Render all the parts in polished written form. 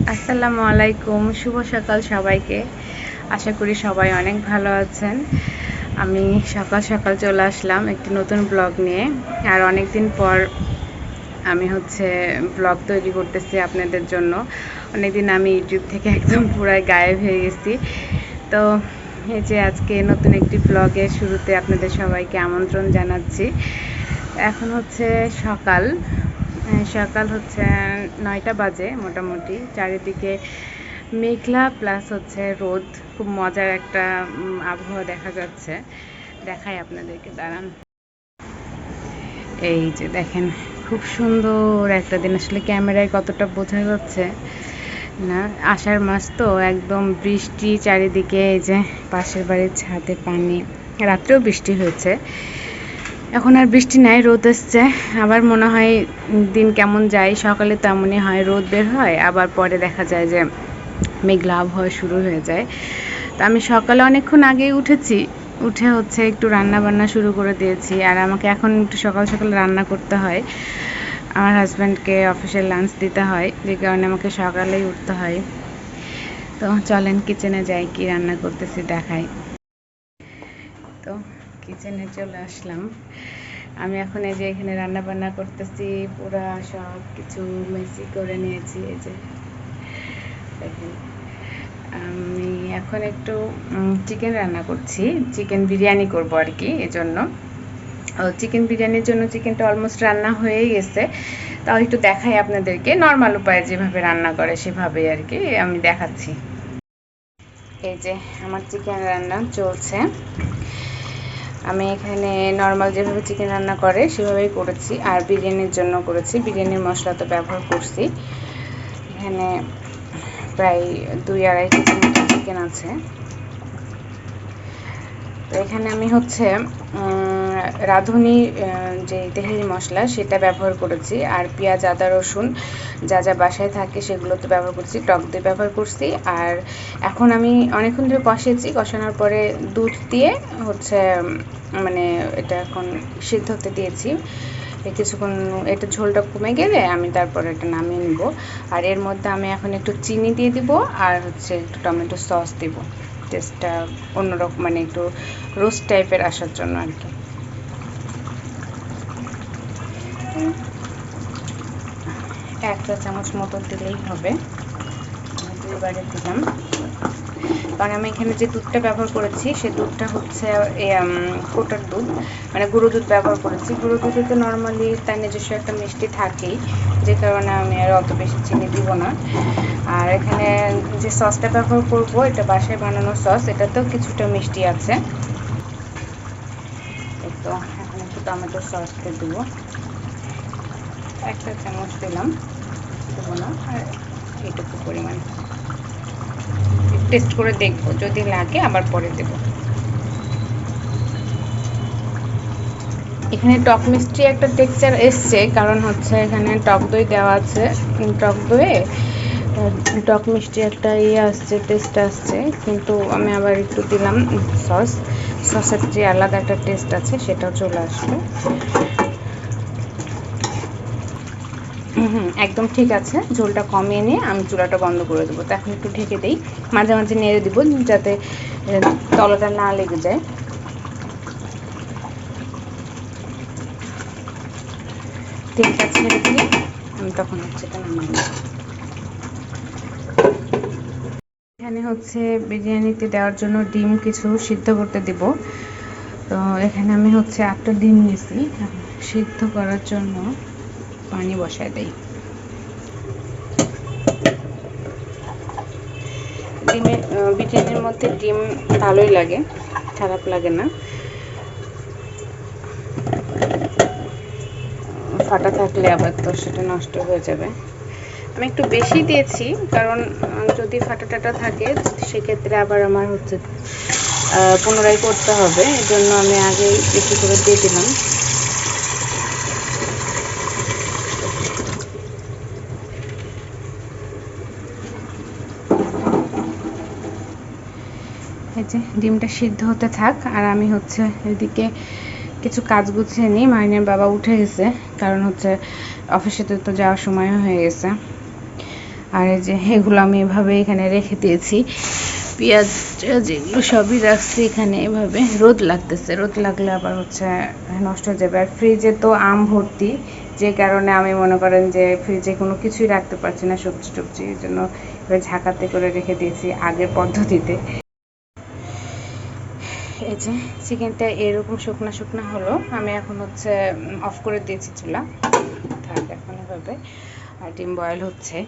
আসসালামু আলাইকুম, শুভ সকাল সবাইকে। আশা করি সবাই অনেক ভালো আছেন। আমি সকাল সকাল চলে আসলাম একটি নতুন ব্লগ নিয়ে। আর অনেক দিন পর আমি ব্লগ তৈরি করতেছি আপনাদের জন্য। অনেকদিন আমি ইউটিউব থেকে একদম পুরাই গায়েব হয়ে গেছি। তো এই যে আজকে নতুন একটি ব্লগের শুরুতে আপনাদের সবাইকে আমন্ত্রণ জানাচ্ছি। এখন সকাল সকাল 9টা বাজে মোটামুটি। চারিদিকে মেঘলা প্লাস রোদ। খুব মজার একটা আবহাওয়া দেখা যাচ্ছে। দেখাই আপনাদেরকে, দাঁড়ান। এই যে দেখেন, খুব সুন্দর একটা দিন। আসলে ক্যামেরায় কতটা বোঝা যাচ্ছে না, আষাঢ় মাস তো একদম বৃষ্টি চারিদিকে। এই যে পাশের বাড়ির ছাদে পানি, রাত্রেও বৃষ্টি হয়েছে। এখন আর বৃষ্টি নাই, রোদ এসছে। আবার মনে হয় দিন কেমন যায়, সকালে তেমনই হয়, রোদ বের হয়, আবার পরে দেখা যায় যে মেঘলা আবহাওয়া শুরু হয়ে যায়। তো আমি সকালে অনেকক্ষণ আগেই উঠেছি, উঠে একটু রান্না বান্না শুরু করে দিয়েছি। আর আমাকে এখন একটু সকাল সকাল রান্না করতে হয়, আমার হাজব্যান্ডকে অফিসের লাঞ্চ দিতে হয়, যে কারণে আমাকে সকালেই উঠতে হয়। তো চলেন কিচেনে যাই, কি রান্না করতেছি দেখাই। তো কিচেনে চলে আসলাম। আমি এখন এই যে এখানে রান্না বান্না করতেছি, পুরা সব কিছু মেসি করে নিয়েছি। এই যে দেখেন, আমি এখন একটু চিকেন রান্না করছি, চিকেন বিরিয়ানি করব আর কি। এজন্য চিকেন বিরিয়ানির জন্য চিকেনটা অলমোস্ট রান্না হয়েই গেছে। তাও একটু দেখাই আপনাদেরকে, নর্মাল উপায়ে যেভাবে রান্না করে সেভাবেই আর কি আমি দেখাচ্ছি। এই যে আমার চিকেন রান্না চলছে। আমি এখানে নর্মাল যেভাবে চিকেন রান্না করে সেভাবেই করেছি, আর বিরিয়ানির জন্য করেছি। বিরিয়ানির মশলা তো ব্যবহার করছি। এখানে প্রায় 2-2.5 কেজি মতো চিকেন আছে। তো এখানে আমি রাঁধুনি যে তেহারি মশলা সেটা ব্যবহার করেছি, আর পেঁয়াজ আদা রসুন যা যা বাসায় থাকে সেগুলো তো ব্যবহার করছি, টক দই ব্যবহার করছি। আর এখন আমি অনেকক্ষণ ধরে কষিয়েছি, কষানোর পরে দুধ দিয়ে মানে এটা এখন সিদ্ধ হতে দিয়েছি। কিছুক্ষণ এটা ঝোলটা কমে গেলে আমি তারপরে এটা নামিয়ে নিব। আর এর মধ্যে আমি এখন একটু চিনি দিয়ে দিব, আর একটু টমেটো সস দিব, টেস্টটা অন্যরকম, মানে একটু রোস্ট টাইপের আসার জন্য আর কি। 1 চা চামচ মতো দিলেই হবে। 2বারে দিলাম, কারণ আমি এখানে যে দুধটা ব্যবহার করেছি সে দুধটা কোটার দুধ, মানে গুঁড়ো দুধ ব্যবহার করেছি। গুঁড়ো দুধে তো নর্মালি তার নিজস্ব একটা মিষ্টি থাকেই, যে কারণে আমি আর অত বেশি চিনি দিব না। আর এখানে যে সসটা ব্যবহার করব, এটা বাসায় বানানো সস, এটাতেও কিছুটা মিষ্টি আছে। তো এখন একটু টমেটো সস দিয়ে দেবো, 1 চা চামচ দিলাম, দেবো না, আর এইটুকু পরিমাণ টেস্ট করে দেখবো, যদি লাগে আবার পরে দেবো। এখানে টক মিষ্টি একটা টেক্সচার এসছে, কারণ এখানে টক দই দেওয়া আছে। টক দইয়ে টক মিষ্টি একটা আসছে, টেস্ট আসছে। কিন্তু আমি আবার একটু দিলাম সসের যে আলাদা একটা টেস্ট আছে সেটাও চলে আসবে। একদম ঠিক আছে। ঝোলটা কমিয়ে নিয়ে আমি চুলাটা বন্ধ করে দেবো। তো এখন একটু ঢেকে দিই, মাঝে মাঝে নেড়ে দিব যাতে তলাটা না লেগে যায়। তেলটা ছেড়ে দিয়ে আমি তখন এটা নামিয়ে নেব। এখানে বিরিয়ানিতে দেওয়ার জন্য ডিম কিছু সিদ্ধ করতে দিব। তো এখানে আমি 8টা ডিম নিয়েছি, সিদ্ধ করার জন্য পানি বসায় দেই। বিরিয়ানির মধ্যে ডিম ভালোই লাগে, খারাপ লাগে না। ফাটা থাকলে আবার তো সেটা নষ্ট হয়ে যাবে। আমি একটু বেশি দিয়েছি, কারণ যদি ফাটা টাটা থাকে সেক্ষেত্রে আবার আমার পুনরায় করতে হবে। এই জন্য আমি আগেই বেশি করে দিয়ে দিলাম। এই যে ডিমটা সিদ্ধ হতে থাক, আর আমি এদিকে কিছু কাজ গুছিয়ে নিই। মাইনের বাবা উঠে গেছে, কারণ অফিসে তো যাওয়ার সময় হয়ে গেছে। আর এই যে এগুলো আমি এভাবে এখানে রেখে দিয়েছি, পেঁয়াজ যেগুলো সবই রাখছি এখানে এভাবে। রোদ লাগতেছে, রোদ লাগলে আবার হচ্ছে নষ্ট হয়ে যাবে। আর ফ্রিজে তো আম ভর্তি, যে কারণে আমি মনে করেন যে ফ্রিজে কোনো কিছুই রাখতে পারছি না, সবজি টবজি, এই জন্য ঝাঁকাতে করে রেখে দিয়েছি আগের পদ্ধতিতে। এই যে চিকেনটা এরকম শুকনা শুকনা হলো, আমি এখন হচ্ছে অফ করে দিয়েছি চুলা, থাক এখন এভাবে। আর ডিম বয়েল হচ্ছে।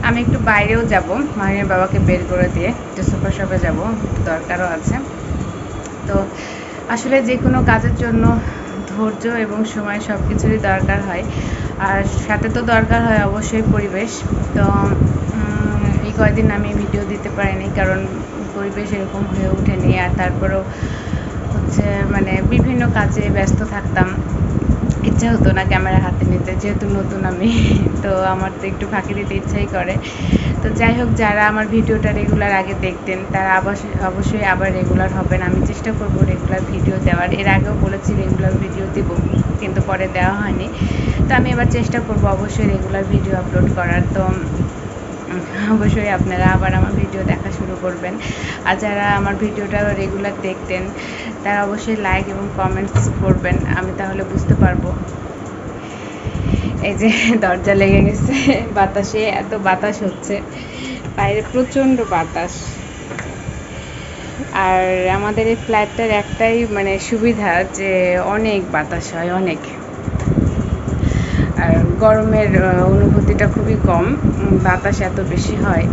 আমি একটু বাইরেও যাব, মাহিনের বাবাকে বের করে দিয়ে একটু সুপার শপে যাব, দরকারও আছে। তো আসলে যে কোনো কাজের জন্য ধৈর্য এবং সময় সব কিছুরই দরকার হয়, আর সাথে তো দরকার হয় অবশ্যই পরিবেশ। তো এই কয়দিন আমি ভিডিও দিতে পারিনি, কারণ পরিবেশ এরকম হয়ে ওঠেনি। আর তারপরেও হচ্ছে মানে বিভিন্ন কাজে ব্যস্ত থাকতাম, ইচ্ছা হতো না ক্যামেরা হাতে নিতে, যেহেতু নতুন আমি, তো আমার তো একটু ফাঁকি দিতে ইচ্ছাই করে। তো যাই হোক, যারা আমার ভিডিওটা রেগুলার আগে দেখতেন তারা অবশ্যই আবার রেগুলার হবেন। আমি চেষ্টা করব রেগুলার ভিডিও দেওয়ার, এর আগেও বলেছি রেগুলার ভিডিও দেব, কিন্তু পরে দেওয়া হয়নি। তো আমি এবার চেষ্টা করব অবশ্যই রেগুলার ভিডিও আপলোড করার। তো অবশ্যই আপনারা আবার আমার ভিডিও দেখা শুরু করবেন। আর যারা আমার ভিডিওটা রেগুলার দেখতেন তারা অবশ্যই লাইক এবং কমেন্টস করবেন, আমি তাহলে বুঝতে পারবো। এই যে দরজা লেগে গেছে বাতাসে, এত বাতাস হচ্ছে বাইরে, প্রচণ্ড বাতাস। আর আমাদের এই ফ্ল্যাটটার একটাই মানে সুবিধা যে অনেক বাতাস হয়, অনেক। আর গরমের অনুভূতিটা খুবই কম, বাতাস এত বেশি হয়।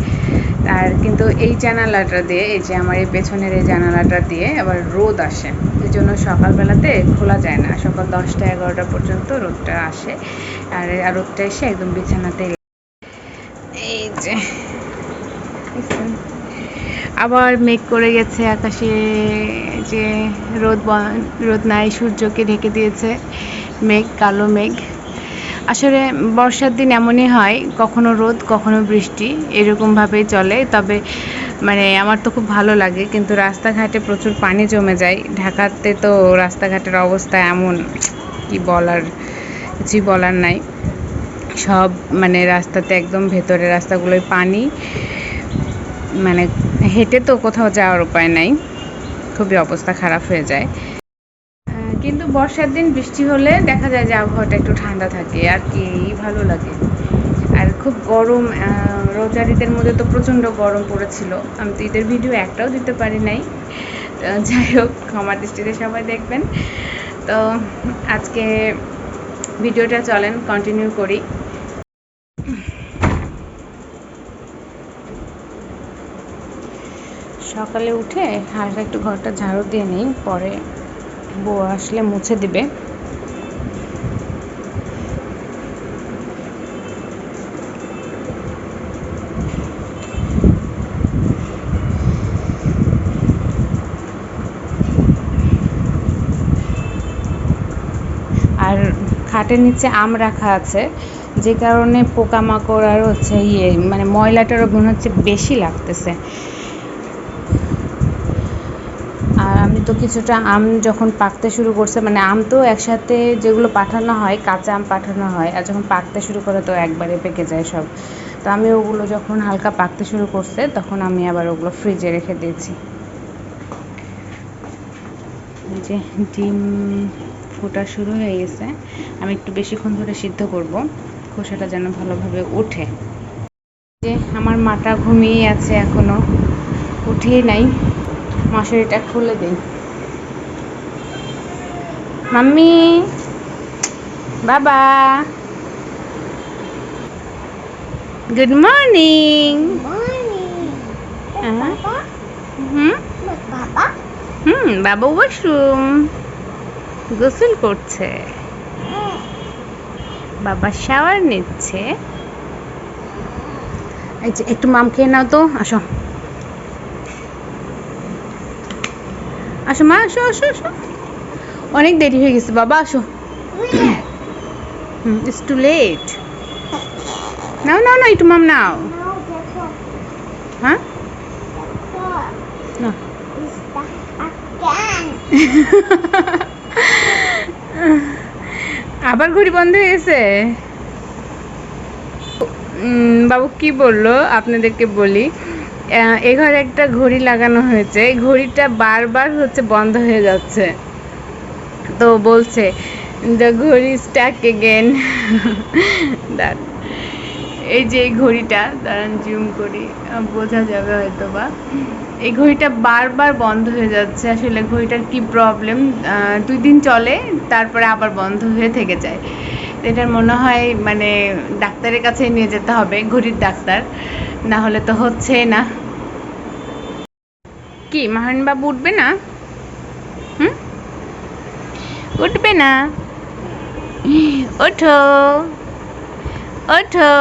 আর কিন্তু এই জানালাটা দিয়ে, এই যে আমার এই পেছনের এই জানালাটা দিয়ে আবার রোদ আসে, এই জন্য সকালবেলাতে খোলা যায় না, সকাল 10টা-11টা পর্যন্ত রোদটা আসে। আর রোদটা এসে একদম বিছানাতে, এই যে আবার মেঘ করে গেছে আকাশে, যে রোদ নাই, সূর্যকে ঢেকে দিয়েছে মেঘ, কালো মেঘ। আসলে বর্ষার দিন এমনই হয়, কখনো রোদ কখনো বৃষ্টি, এরকমভাবেই চলে। তবে মানে আমার তো খুব ভালো লাগে, কিন্তু রাস্তাঘাটে প্রচুর পানি জমে যায়। ঢাকাতে তো রাস্তাঘাটের অবস্থা এমন, কি বলার, কিছুই বলার নাই। সব মানে রাস্তাতে একদম ভেতরের রাস্তাগুলোয় পানি, মানে হেঁটে তো কোথাও যাওয়ার উপায় নাই, খুবই অবস্থা খারাপ হয়ে যায়। কিন্তু বর্ষার দিন বৃষ্টি হলে দেখা যায় যে আবহাওয়াটা একটু ঠান্ডা থাকে, আর কি ভালো লাগে। আর খুব গরম, রোজার ঈদের মধ্যে তো প্রচণ্ড গরম পড়েছিল, আমি তো ঈদের ভিডিও একটাও দিতে পারি নাই। যাই হোক, ক্ষমা দৃষ্টিতে সবাই দেখবেন। তো আজকে ভিডিওটা চলেন কন্টিনিউ করি। সকালে উঠে হালকা একটু ঘরটা ঝাড়ু দিয়ে নিই, পরে বউ আসলে মুছে দিবে। আর খাটের নিচে আম রাখা আছে, যে কারণে পোকামাকড় আর হচ্ছে মানে ময়লাটারও মনে হচ্ছে বেশি লাগতেছে। আর আমি তো কিছুটা আম যখন পাকতে শুরু করছে, মানে আম তো একসাথে যেগুলো পাঠানো হয়, কাঁচা আম পাঠানো হয়, আর যখন পাকতে শুরু করে তো একবারে পেকে যায় সব। তো আমি ওগুলো যখন হালকা পাকতে শুরু করছে, তখন আমি আবার ওগুলো ফ্রিজে রেখে দিয়েছি। যে ডিম ফোটা শুরু হয়ে গেছে, আমি একটু বেশিক্ষণ ধরে সিদ্ধ করব, খোসাটা যেন ভালোভাবে ওঠে। যে আমার মাটা ঘুমিয়ে আছে, এখনো উঠেই নাই, মশারিটা খুলে দিই। মাম্মি, বাবা, গুড মর্নিং। হুম, বাবা ওয়াশরুম, গোসল করছে, বাবা শাওয়ার নিচ্ছে। এই যে একটু মাম খেয়ে নাও তো, আসো আসো মা, আসো আসো আসো, অনেক দেরি হয়ে গেছে বাবা, আসো। It's too late. নাও নাও না, একটু মাম নাও। হ্যাঁ না আবার ঘড়ি বন্ধ হয়ে গেছে। বাবু কি বললো আপনাদেরকে বলি, এ ঘরে একটা ঘড়ি লাগানো হয়েছে, এই ঘড়িটা বারবার হচ্ছে বন্ধ হয়ে যাচ্ছে, তো বলছে দ্য ঘড়ি স্টাক এগেন। এই যে এই ঘড়িটা, দাঁড়ান জুম করি, বোঝা যাবে হয়তো বা, এই ঘড়িটা বারবার বন্ধ হয়ে যাচ্ছে। আসলে ঘড়িটার কি প্রবলেম, 2 দিন চলে তারপরে আবার বন্ধ হয়ে থেকে যায়। এটার মনে হয় মানে ডাক্তারের কাছে নিয়ে যেতে হবে, ঘড়ির ডাক্তার, না হলে তো হচ্ছে না। কি মাহারিন বাবু উঠবে না? উঠবে না? ওঠো ওঠো,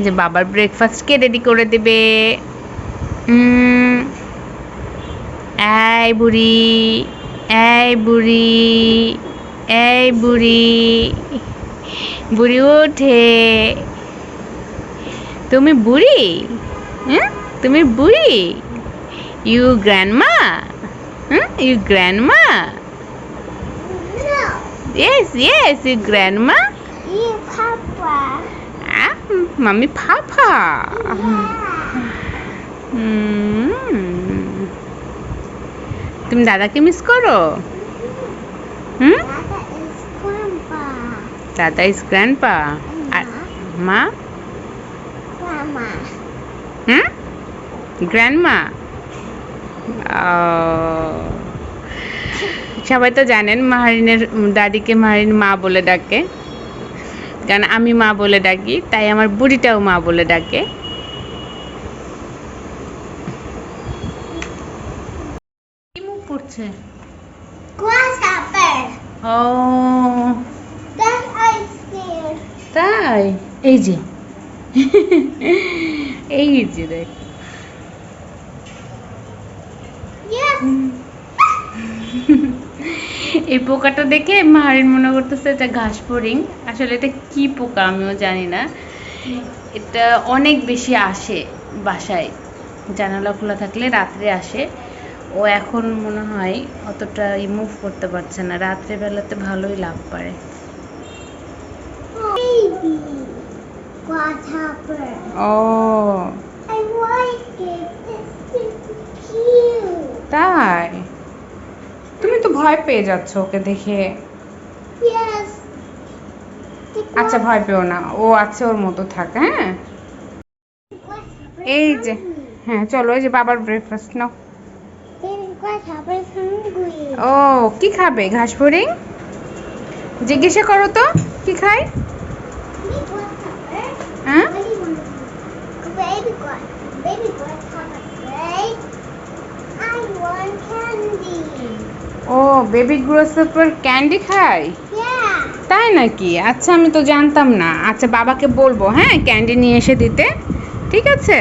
যে বাবার ব্রেকফাস্ট কে রেডি করে দেবে? এই বুড়ি, এই বুড়ি, এই বুড়ি, বুড়ি ওঠে। তুমি বুড়ি? তুমি বুড়ি? You grandma? You grandma? Yes, yes, you grandma. You Papa. Mommy, Papa. তুমি দাদাকে মিস করো? Dada is Grandpa. Dada is grandpa. আর মা? Grandma. গ্র্যান্ডমা। সবাই তো জানেন মাহারিনের দাদিকে মাহারিন মা বলে ডাকে, কারণ আমি মা বলে ডাকি, তাই আমার বুড়িটাও মা বলে ডাকে। কি মুখ পড়ছে? Grasshopper. O That I scared. তাই, এই যে এই যে দেখ, Yes. এই পোকাটা দেখে মাহারিন মনে করতেছে এটা ঘাস ফড়িং, আসলে এটা কি পোকা আমিও জানি না। এটা অনেক বেশি আসে বাসায়, জানালা খোলা থাকলে রাত্রে আসে। ও এখন মনে হয় অতটা মুভ করতে পারছে না, রাত্রে বেলাতে ভালোই লাভ পারে। Baby. Grasshopper. O I like it. It's cute. তাই, তুমি তো ভয় পেয়ে যাচ্ছ ওকে দেখে। Yes. আচ্ছা ভয় পেও না, ও আছে ওর মতো থাক। হ্যাঁ এই যে, হ্যাঁ চলো, এই যে বাবার breakfast now. Baby grasshopper is hungry. ও কি খাবে? ঘাস ফড়িং? জিজ্ঞাসা করো তো কি খায়। Baby grasshopper. হ্যাঁ What do you want? Baby grasshopper. Right? I want candy. ও বেবি গ্রোসাপার ক্যান্ডি খায়? Yeah. তাই নাকি? আচ্ছা আমি তো জানতাম না। আচ্ছা বাবাকে বলবো হ্যাঁ ক্যান্ডি নিয়ে এসে দিতে, ঠিক আছে?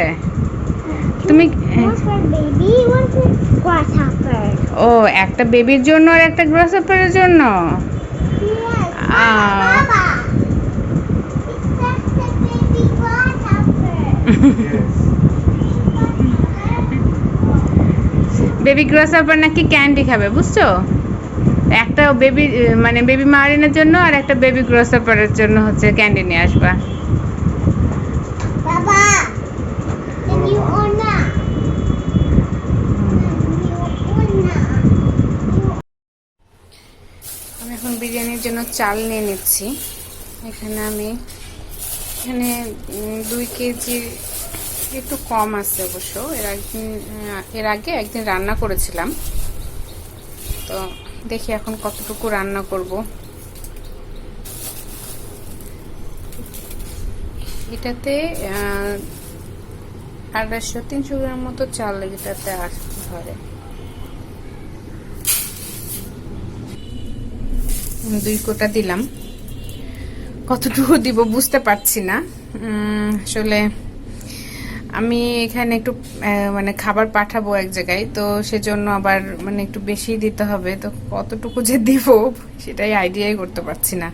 তুমি One for baby, one for grasshopper. ও একটা বেবির জন্য আর একটা গ্রোসাপারের জন্য? Yes. Ah. Baba. It's just a baby grasshopper. Baby grasshopper নাকি ক্যান্ডি খাবে, বুঝছো? একটা বেবি মানে বেবি মারিনের জন্য আর একটা বেবি গ্রোসাপারের জন্য হচ্ছে ক্যান্ডি নিয়ে আসবা। Baba. Then you own that. আমি এখন বিরিয়ানির জন্য চাল নিয়ে নিচ্ছি। এখানে আমি এখানে 2 কেজি একটু কম আছে অবশ্য, এর আগে একদিন রান্না করেছিলাম, তো দেখি এখন কতটুকু রান্না করব। এটাতে 250-300 গ্রাম মতো চাল এটাতে আসতে পারে। 2 কোটা দিলাম। কতটুকু দিব বুঝতে পারছি না। আসলে আমি এখানে একটু মানে খাবার পাঠাবো এক জায়গায়, তো সেজন্য আবার মানে একটু বেশি দিতে হবে, তো কতটুকু যে দিব সেটাই আইডিয়াই করতে পারছি না।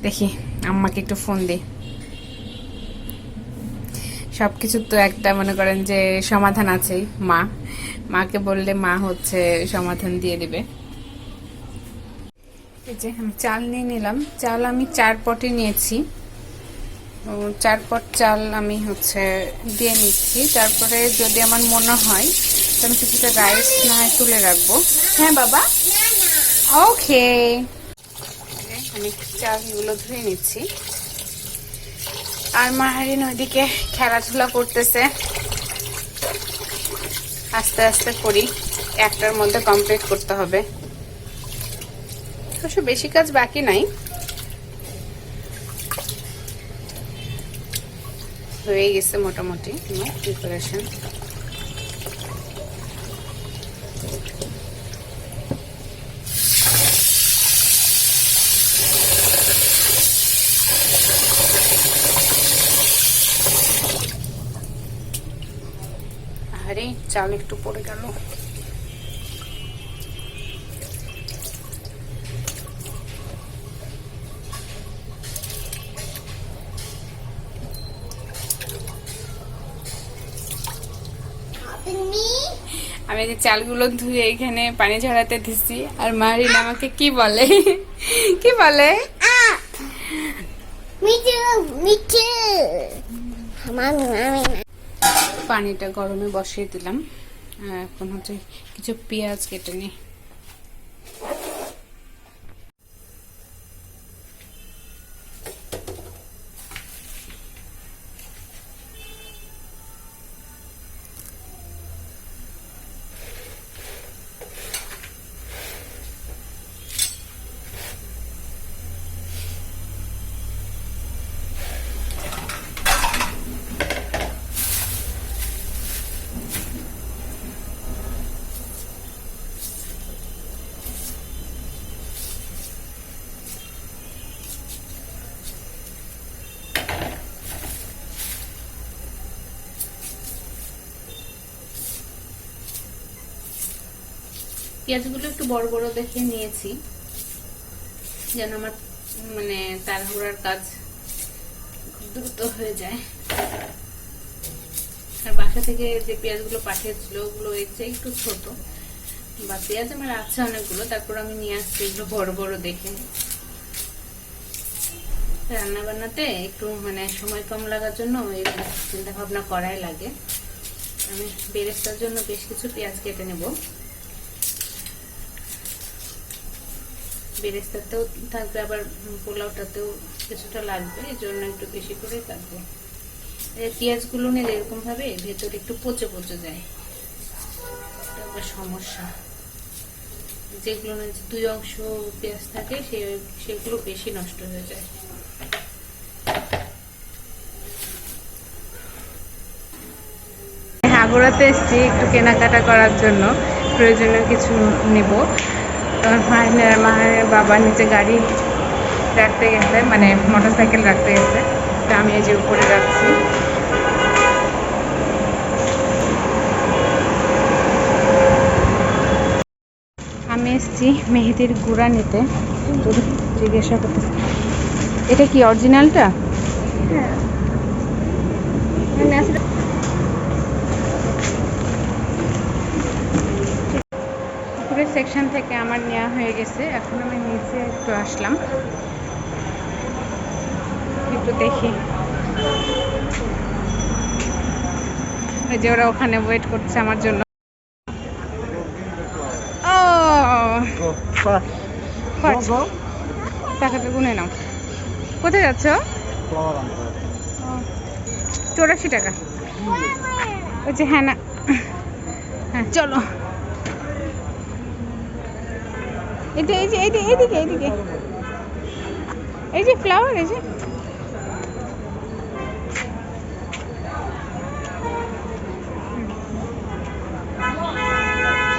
দেখি আম্মাকে একটু ফোন দিই। সব কিছুর তো একটা মনে করেন যে সমাধান আছেই, মাকে বললে মা হচ্ছে সমাধান দিয়ে দিবে। এই যে আমি চাল নিয়ে নিলাম, চাল আমি 4 পটে নিয়েছি। 4 পট চাল আমি হচ্ছে দিয়ে নিচ্ছি, তারপরে যদি আমার মনে হয় তো আমি কিছুটা রাইস না হয় তুলে রাখবো। হ্যাঁ বাবা, ওকে। আমি চালগুলো ধুয়ে নিচ্ছি, আর মাহারিন ওইদিকে খেলাধুলা করতেছে। আস্তে আস্তে করি, 1টার মধ্যে কমপ্লিট করতে হবে। অবশ্য বেশি কাজ বাকি নাই, হয়ে গেছে মোটামুটি আমার প্রিপারেশন। আরে চাল একটু পড়ে গেল। আমি যে চালগুলো ধুয়ে এখানে পানি ঝরাতে দিছি, আর মারিন আমাকে কি বলে কি বলে, Me too. Me too. Mommy. পানিটা গরমে বসিয়ে দিলাম। এখন হচ্ছে কিছু পেঁয়াজ কেটে নিই। পেঁয়াজগুলো একটু বড় বড় দেখে নিয়েছি, যেন আমার মানে তাড়াহুড়ার কাজ দ্রুত হয়ে যায়। আর বাসা থেকে যে পেঁয়াজগুলো পাঠিয়েছিল ওগুলো এর চেয়ে একটু ছোট, বা পেঁয়াজ আমার আছে অনেকগুলো, তারপর আমি নিয়ে আসছি এগুলো বড় বড় দেখে। রান্না বান্নাতে একটু মানে সময় কম লাগার জন্য এই চিন্তা ভাবনা করাই লাগে। আমি বেরেস্তার জন্য বেশ কিছু পেঁয়াজ কেটে নেব। বেরেস্তাতেও থাকবে, আবার পোলাওটাতেও কিছুটা লাগবে, এই জন্য একটু বেশি করে কাটবো। পেঁয়াজগুলো নিয়ে এরকম ভাবে ভেতরে একটু পচে পচে যায়, এটা আবার সমস্যা। যেগুলো না 2 অংশ পেঁয়াজ থাকে সেগুলো বেশি নষ্ট হয়ে যায়। আগুরাতে এসেছি একটু কেনাকাটা করার জন্য, প্রয়োজনীয় কিছু নিব। মায়ের বাবা নিচে গাড়ি রাখতে গেছে, মানে মোটরসাইকেল রাখতে গেছে, তো আমি এই যে উপরে রাখছি। আমি এসেছি মেহেদির গুঁড়া নিতে, জিজ্ঞাসা করতেছি এটা কি অরিজিনালটা? উপরের সেকশন থেকে আমার নেওয়া হয়ে গেছে, এখন আমি নিচে একটু আসলাম, একটু দেখি। ওই যে ওরা ওখানে ওয়েট করছে আমার জন্য। টাকাটা গুনে নাও। কোথায় যাচ্ছ? 84 টাকা। ওই যে হ্যাঁ না, হ্যাঁ চলো। এটা এই যে এইদিকে এই যে ফ্লাওয়ার, এই যে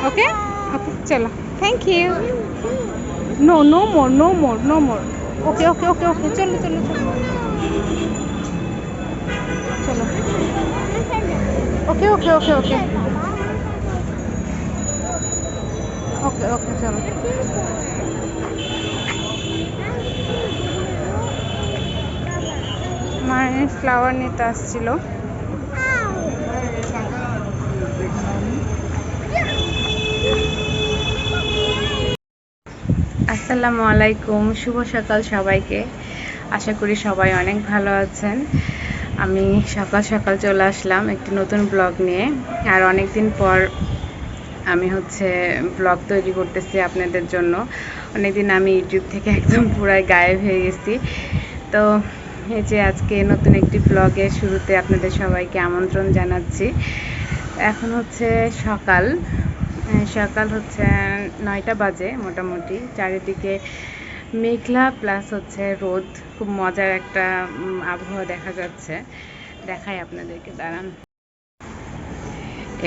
ওকে ওকে চলো, thank you. No no more no more no more. Okay okay okay okay चलो चलो चलो चलो okay okay okay okay okay okay चलो। মায়ের ফ্লাওয়ার নিতে আসছিল। আসসালামু আলাইকুম, শুভ সকাল সবাইকে। আশা করি সবাই অনেক ভালো আছেন। আমি সকাল সকাল চলে আসলাম একটি নতুন ব্লগ নিয়ে। আর অনেক দিন পর আমি ব্লগ তৈরি করতেছি আপনাদের জন্য। অনেক দিন আমি ইউটিউব থেকে একদম পুরাই গায়েব হয়ে গেছি। তো এই যে আজকে নতুন একটি ব্লগের শুরুতে আপনাদের সবাইকে আমন্ত্রণ জানাচ্ছি। এখন সকাল সকাল 9টা বাজে মোটামুটি। চারিদিকে মেঘলা প্লাস রোদ। খুব মজার একটা আবহাওয়া দেখা যাচ্ছে। দেখাই আপনাদেরকে, দাঁড়ান।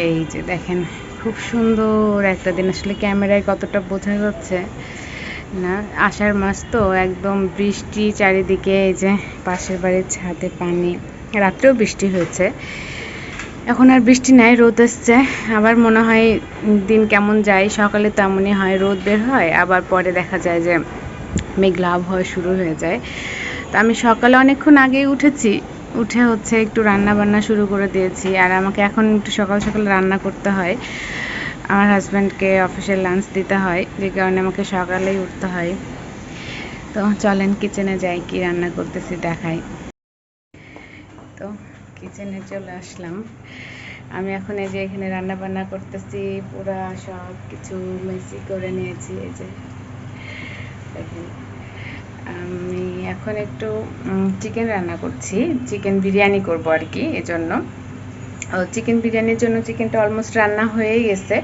এই যে দেখেন, খুব সুন্দর একটা দিন। আসলে ক্যামেরায় কতটা বোঝা যাচ্ছে না। আষাঢ় মাস তো একদম বৃষ্টি চারিদিকে। এই যে পাশের বাড়ির ছাদে পানি। রাত্রেও বৃষ্টি হয়েছে, এখন আর বৃষ্টি নাই, রোদ আসছে। আবার মনে হয় দিন কেমন যায়, সকালে তেমনই হয়, রোদ বের হয়, আবার পরে দেখা যায় যে মেঘলা আবহাওয়া শুরু হয়ে যায়। তো আমি সকালে অনেকক্ষণ আগেই উঠেছি, উঠে একটু রান্না বান্না শুরু করে দিয়েছি। আর আমাকে এখন একটু সকাল সকাল রান্না করতে হয়। আমার হাজব্যান্ডকে অফিসের লাঞ্চ দিতে হয়, যে কারণে আমাকে সকালেই উঠতে হয়। তো চলেন কিচেনে যাই, কি রান্না করতেছি দেখাই। তো কিচেনে চলে আসলাম। আমি এখন এই যে এখানে রান্না বান্না করতেছি, পুরা সব কিছু মেসি করে নিয়েছি। এই যে দেখেন, আমি এখন একটু চিকেন রান্না করছি, চিকেন বিরিয়ানি করব আর কি। এজন্য চিকেন বিরিয়ানির জন্য চিকেনটা অলমোস্ট রান্না হয়েই গেছে।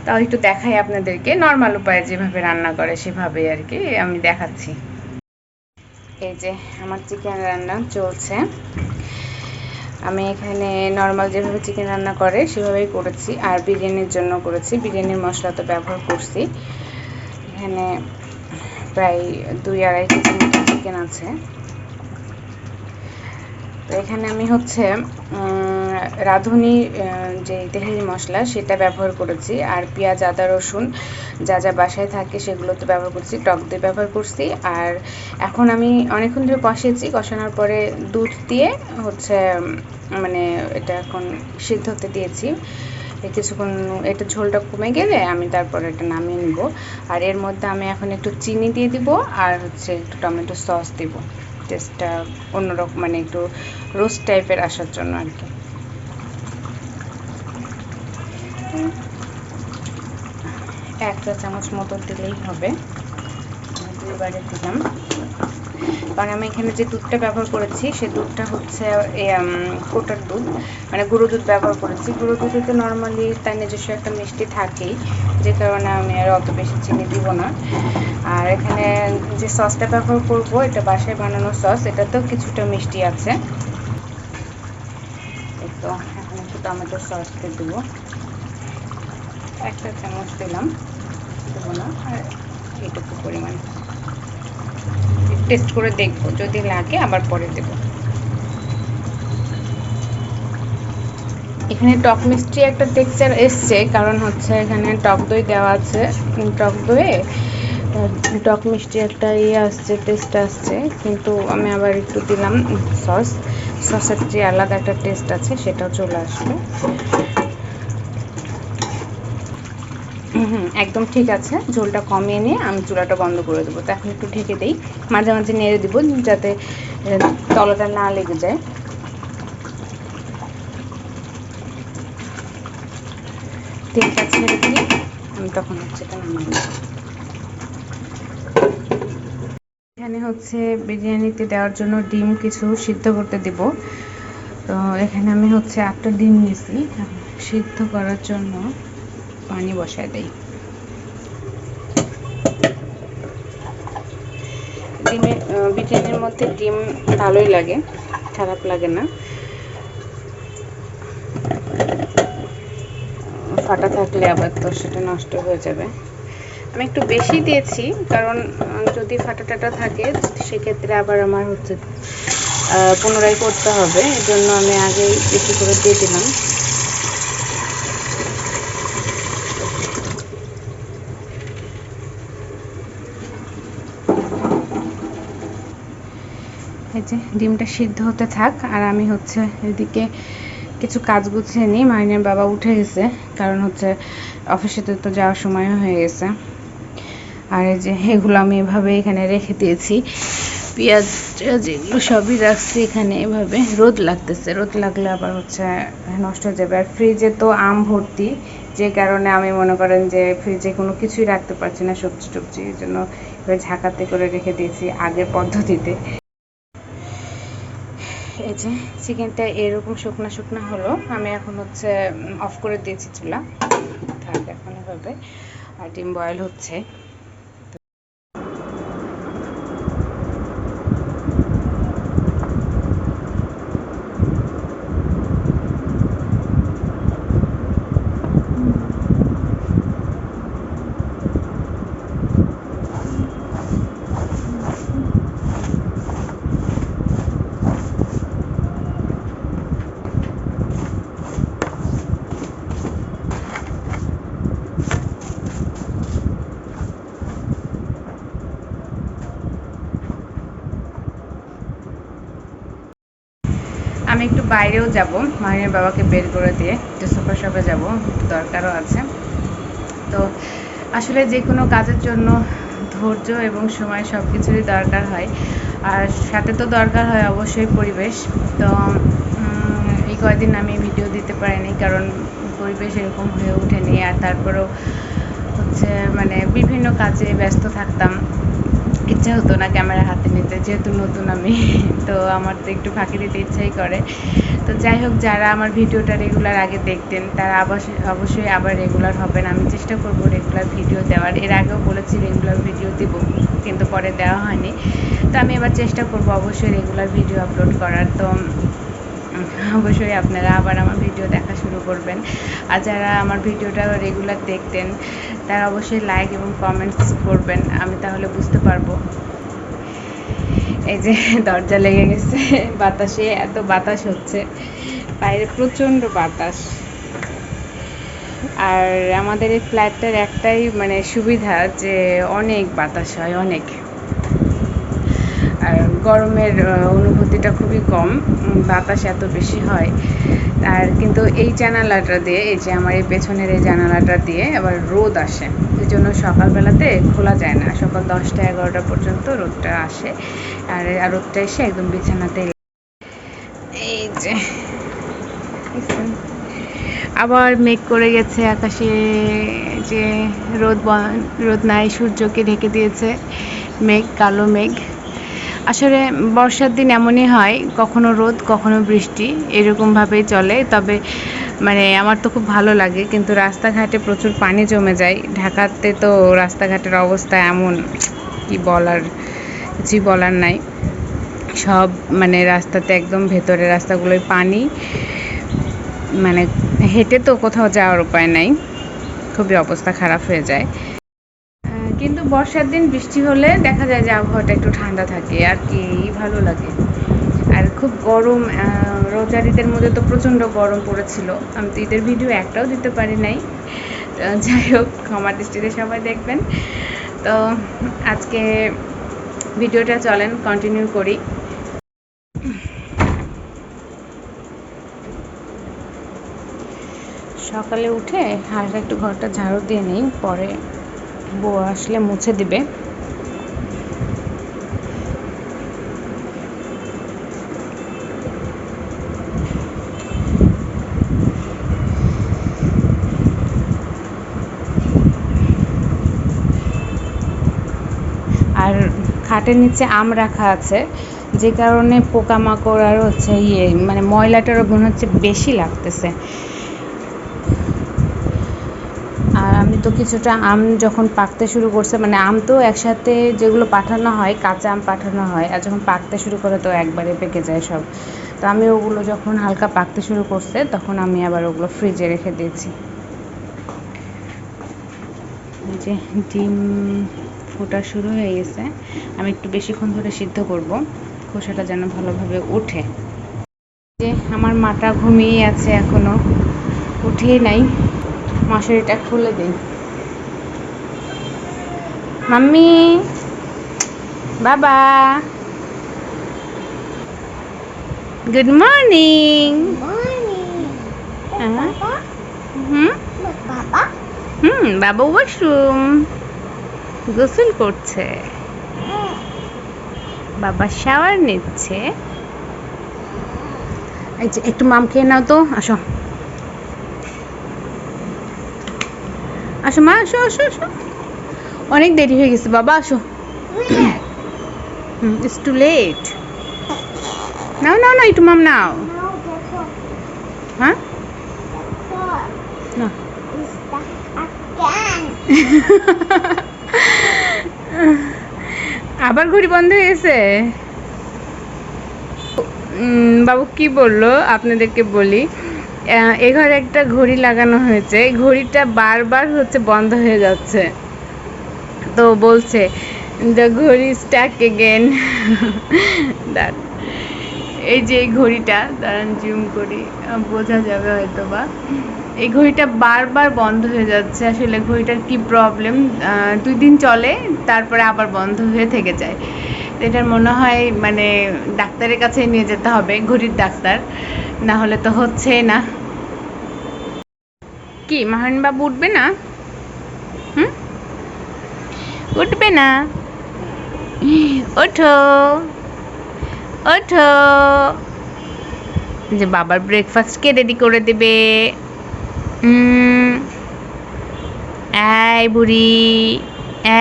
তাও একটু দেখাই আপনাদেরকে, নর্মাল উপায়ে যেভাবে রান্না করে সেভাবেই আর কি আমি দেখাচ্ছি। এই যে আমার চিকেন রান্না চলছে। আমি এখানে নর্মাল যেভাবে চিকেন রান্না করে সেভাবেই করেছি, আর বিরিয়ানির জন্য করেছি। বিরিয়ানির মশলা তো ব্যবহার করছি। এখানে প্রায় 2-2.5 কেজি মতো চিকেন আছে। তো এখানে আমি রাঁধুনি যে তেহারি মশলা সেটা ব্যবহার করেছি, আর পেঁয়াজ আদা রসুন যা যা বাসায় থাকে সেগুলো তো ব্যবহার করছি, টক দই ব্যবহার করছি। আর এখন আমি অনেকক্ষণ ধরে কষিয়েছি, কষানোর পরে দুধ দিয়ে মানে এটা এখন সিদ্ধ হতে দিয়েছি। কিছুক্ষণ এটা ঝোলটা কমে গেলে আমি তারপরে এটা নামিয়ে নিব। আর এর মধ্যে আমি এখন একটু চিনি দিয়ে দিব, আর একটু টমেটো সস দিব, টেস্টটা অন্যরকম, মানে একটু রোস্ট টাইপের আসার জন্য আর কি। 1 চা চামচ মতো দিলেই হবে। 2বারে দিলাম, কারণ আমি এখানে যে দুধটা ব্যবহার করেছি সে দুধটা কোটার দুধ, মানে গুঁড়ো দুধ ব্যবহার করেছি। গুঁড়ো দুধে তো নর্মালি তার নিজস্ব একটা মিষ্টি থাকেই, যে কারণে আমি আর অত বেশি চিনি দিব না। আর এখানে যে সসটা ব্যবহার করব এটা বাসায় বানানো সস, এটাতেও কিছুটা মিষ্টি আছে। তো এখন একটু টমেটো সস দিয়ে দেবো, 1 চা চামচ দিলাম, দেবো না, আর এইটুকু পরিমাণ টেস্ট করে দেখবো, যদি লাগে আবার পরে দেব। এখানে টক মিষ্টি একটা টেক্সচার এসছে, কারণ এখানে টক দই দেওয়া আছে। টক দইয়ে টক মিষ্টি একটা আসছে, টেস্ট আসছে। কিন্তু আমি আবার একটু দিলাম সসের যে আলাদা একটা টেস্ট আছে সেটাও চলে আসবে। একদম ঠিক আছে। ঝোলটা কমিয়ে নিয়ে আমি চুলাটা বন্ধ করে দেবো। তো এখন একটু ঢেকে দিই, মাঝে মাঝে নেড়ে দিব যাতে তলাটা না লেগে যায়। তেলটা ছেড়ে দিয়ে আমি তখন এটা নামিয়ে নেব। এখানে বিরিয়ানিতে দেওয়ার জন্য ডিম কিছু সিদ্ধ করতে দিব। তো এখানে আমি 8টা ডিম নিয়েছি, সিদ্ধ করার জন্য পানি বসায় দেই। বিরিয়ানির মধ্যে ডিম ভালোই লাগে, খারাপ লাগে না। ফাটা থাকলে আবার তো সেটা নষ্ট হয়ে যাবে। আমি একটু বেশি দিয়েছি, কারণ যদি ফাটা টাটা থাকে সেক্ষেত্রে আবার আমার হচ্ছে পুনরায় করতে হবে, এই জন্য আমি আগেই বেশি করে দিয়ে দিলাম। এই যে ডিমটা সিদ্ধ হতে থাক, আর আমি হচ্ছে এদিকে কিছু কাজ গুছিয়ে নিই। মাইনের বাবা উঠে গেছে, কারণ হচ্ছে অফিসে তো যাওয়ার সময় হয়ে গেছে। আর এই যে এগুলো আমি এভাবে এখানে রেখে দিয়েছি, পেঁয়াজ এগুলো সবই রাখছি এখানে। এভাবে রোদ লাগতেছে, রোদ লাগলে আবার হচ্ছে নষ্ট হয়ে যাবে। আর ফ্রিজে তো আম ভর্তি, যে কারণে আমি মনে করেন যে ফ্রিজে কোনো কিছুই রাখতে পারছি না, সবজি টবজি, এই জন্য ঝাঁকাতে করে রেখে দিয়েছি আগের পদ্ধতিতে। এই যে চিকেনটা এরকম শুকনা শুকনা হলো, আমি এখন হচ্ছে অফ করে দিয়েছি চুলা, থাক এখন এভাবে। আর ডিম বয়েল হচ্ছে। আমি একটু বাইরেও যাব, মায়ের বাবাকে বের করে দিয়ে একটু সুপার শপে যাব, দরকারও আছে। তো আসলে যে কোনো কাজের জন্য ধৈর্য এবং সময় সব কিছুরই দরকার হয়, আর সাথে তো দরকার হয় অবশ্যই পরিবেশ। তো এই কয়দিন আমি ভিডিও দিতে পারিনি, কারণ পরিবেশ এরকম হয়ে ওঠেনি। আর তারপরেও হচ্ছে মানে বিভিন্ন কাজে ব্যস্ত থাকতাম, ইচ্ছা হতো না ক্যামেরা হাতে নিতে, যেহেতু নতুন আমি, তো আমার তো একটু ফাঁকি দিতে ইচ্ছাই করে। তো যাই হোক, যারা আমার ভিডিওটা রেগুলার আগে দেখতেন তারা অবশ্যই আবার রেগুলার হবেন। আমি চেষ্টা করব রেগুলার ভিডিও দেওয়ার, এর আগেও বলেছি রেগুলার ভিডিও দেব, কিন্তু পরে দেওয়া হয়নি। তো আমি এবার চেষ্টা করব অবশ্যই রেগুলার ভিডিও আপলোড করার। তো অবশ্যই আপনারা আবার আমার ভিডিও দেখা শুরু করবেন। আর যারা আমার ভিডিওটা রেগুলার দেখতেন তারা অবশ্যই লাইক এবং কমেন্টস করবেন, আমি তাহলে বুঝতে পারবো। এই যে দরজা লেগে গেছে বাতাসে, এত বাতাস হচ্ছে বাইরে, প্রচণ্ড বাতাস। আর আমাদের এই ফ্ল্যাটটার একটাই মানে সুবিধা যে অনেক বাতাস হয়, অনেক। আর গরমের অনুভূতিটা খুবই কম, বাতাস এত বেশি হয়। আর কিন্তু এই জানালাটা দিয়ে, এই যে আমার এই পেছনের এই জানালাটা দিয়ে আবার রোদ আসে, এই জন্য সকালবেলাতে খোলা যায় না, সকাল 10টা-11টা পর্যন্ত রোদটা আসে। আর রোদটা এসে একদম বিছানাতে। এই যে আবার মেঘ করে গেছে আকাশে, যে রোদ নাই, সূর্যকে ঢেকে দিয়েছে মেঘ, কালো মেঘ। আসলে বর্ষার দিন এমনই হয়, কখনো রোদ কখনো বৃষ্টি, এরকমভাবেই চলে। তবে মানে আমার তো খুব ভালো লাগে, কিন্তু রাস্তাঘাটে প্রচুর পানি জমে যায়। ঢাকাতে তো রাস্তাঘাটের অবস্থা এমন, কি বলার, কিছুই বলার নাই। সব মানে রাস্তাতে একদম ভেতরের রাস্তাগুলোয় পানি, মানে হেঁটে তো কোথাও যাওয়ার উপায় নাই, খুবই অবস্থা খারাপ হয়ে যায়। কিন্তু বর্ষার দিন বৃষ্টি হলে দেখা যায় যে আবহাওয়াটা একটু ঠান্ডা থাকে, আর কি ভালো লাগে। আর খুব গরম, রোজার ঈদের মধ্যে তো প্রচণ্ড গরম পড়েছিল, আমি তো ঈদের ভিডিও একটাও দিতে পারি নাই। যাই হোক, ক্ষমার দৃষ্টিতে সবাই দেখবেন। তো আজকে ভিডিওটা চলেন কন্টিনিউ করি। সকালে উঠে হালকা একটু ঘরটা ঝাড়ু দিয়ে নিই, পরে বউ আসলে মুছে দিবে। আর খাটের নিচে আম রাখা আছে, যে কারণে পোকামাকড় আর হচ্ছে মানে ময়লাটারও মনে হচ্ছে বেশি লাগতেছে। আর আমি তো কিছুটা আম যখন পাকতে শুরু করছে, মানে আম তো একসাথে যেগুলো পাঠানো হয়, কাঁচা আম পাঠানো হয়, আর যখন পাকতে শুরু করে তো একবারে পেকে যায় সব। তো আমি ওগুলো যখন হালকা পাকতে শুরু করছে, তখন আমি আবার ওগুলো ফ্রিজে রেখে দিয়েছি। যে ডিম ফোটা শুরু হয়ে গেছে। আমি একটু বেশিক্ষণ ধরে সিদ্ধ করব, খোসাটা যেন ভালোভাবে ওঠে। যে আমার মাটা ঘুমিয়ে আছে, এখনো উঠেই নাই। মশারিটা খুলে দিই। মাম্মি, বাবা, গুড মর্নিং। Morning. Papa? হুম Papa? বাবা ওয়াশরুম গোসল করছে, বাবা শাওয়ার নিচ্ছে। এই যে একটু মাম খেয়ে নাও তো, আসো আসো মা, আসো আসো আসো, অনেক দেরি হয়ে গেছে বাবা, আসো। It's too late. নাও নাও না, একটু মাম নাও। No, that's what. হ্যাঁ What? না। Is that again? আবার ঘড়ি বন্ধ হয়ে গেছে। বাবু কি বললো আপনাদেরকে বলি। এ ঘরে একটা ঘড়ি লাগানো হয়েছে, এই ঘড়িটা বারবার হচ্ছে বন্ধ হয়ে যাচ্ছে। তো বলছে দ্য ঘড়ি স্টাক এগেন। এই যে এই ঘড়িটা, দাঁড়ান জুম করি, বোঝা যাবে হয়তো বা। এই ঘড়িটা বারবার বন্ধ হয়ে যাচ্ছে। আসলে ঘড়িটার কি প্রবলেম, 2 দিন চলে তারপরে আবার বন্ধ হয়ে থেকে যায়। তো এটার মনে হয় মানে ডাক্তারের কাছে নিয়ে যেতে হবে, ঘড়ির ডাক্তার, না হলে তো হচ্ছেই না। কি মাহারিন বাবু উঠবে না? উঠবে না? ওঠো ওঠো। যে বাবার ব্রেকফাস্ট কে রেডি করে দেবে? এই বুড়ি,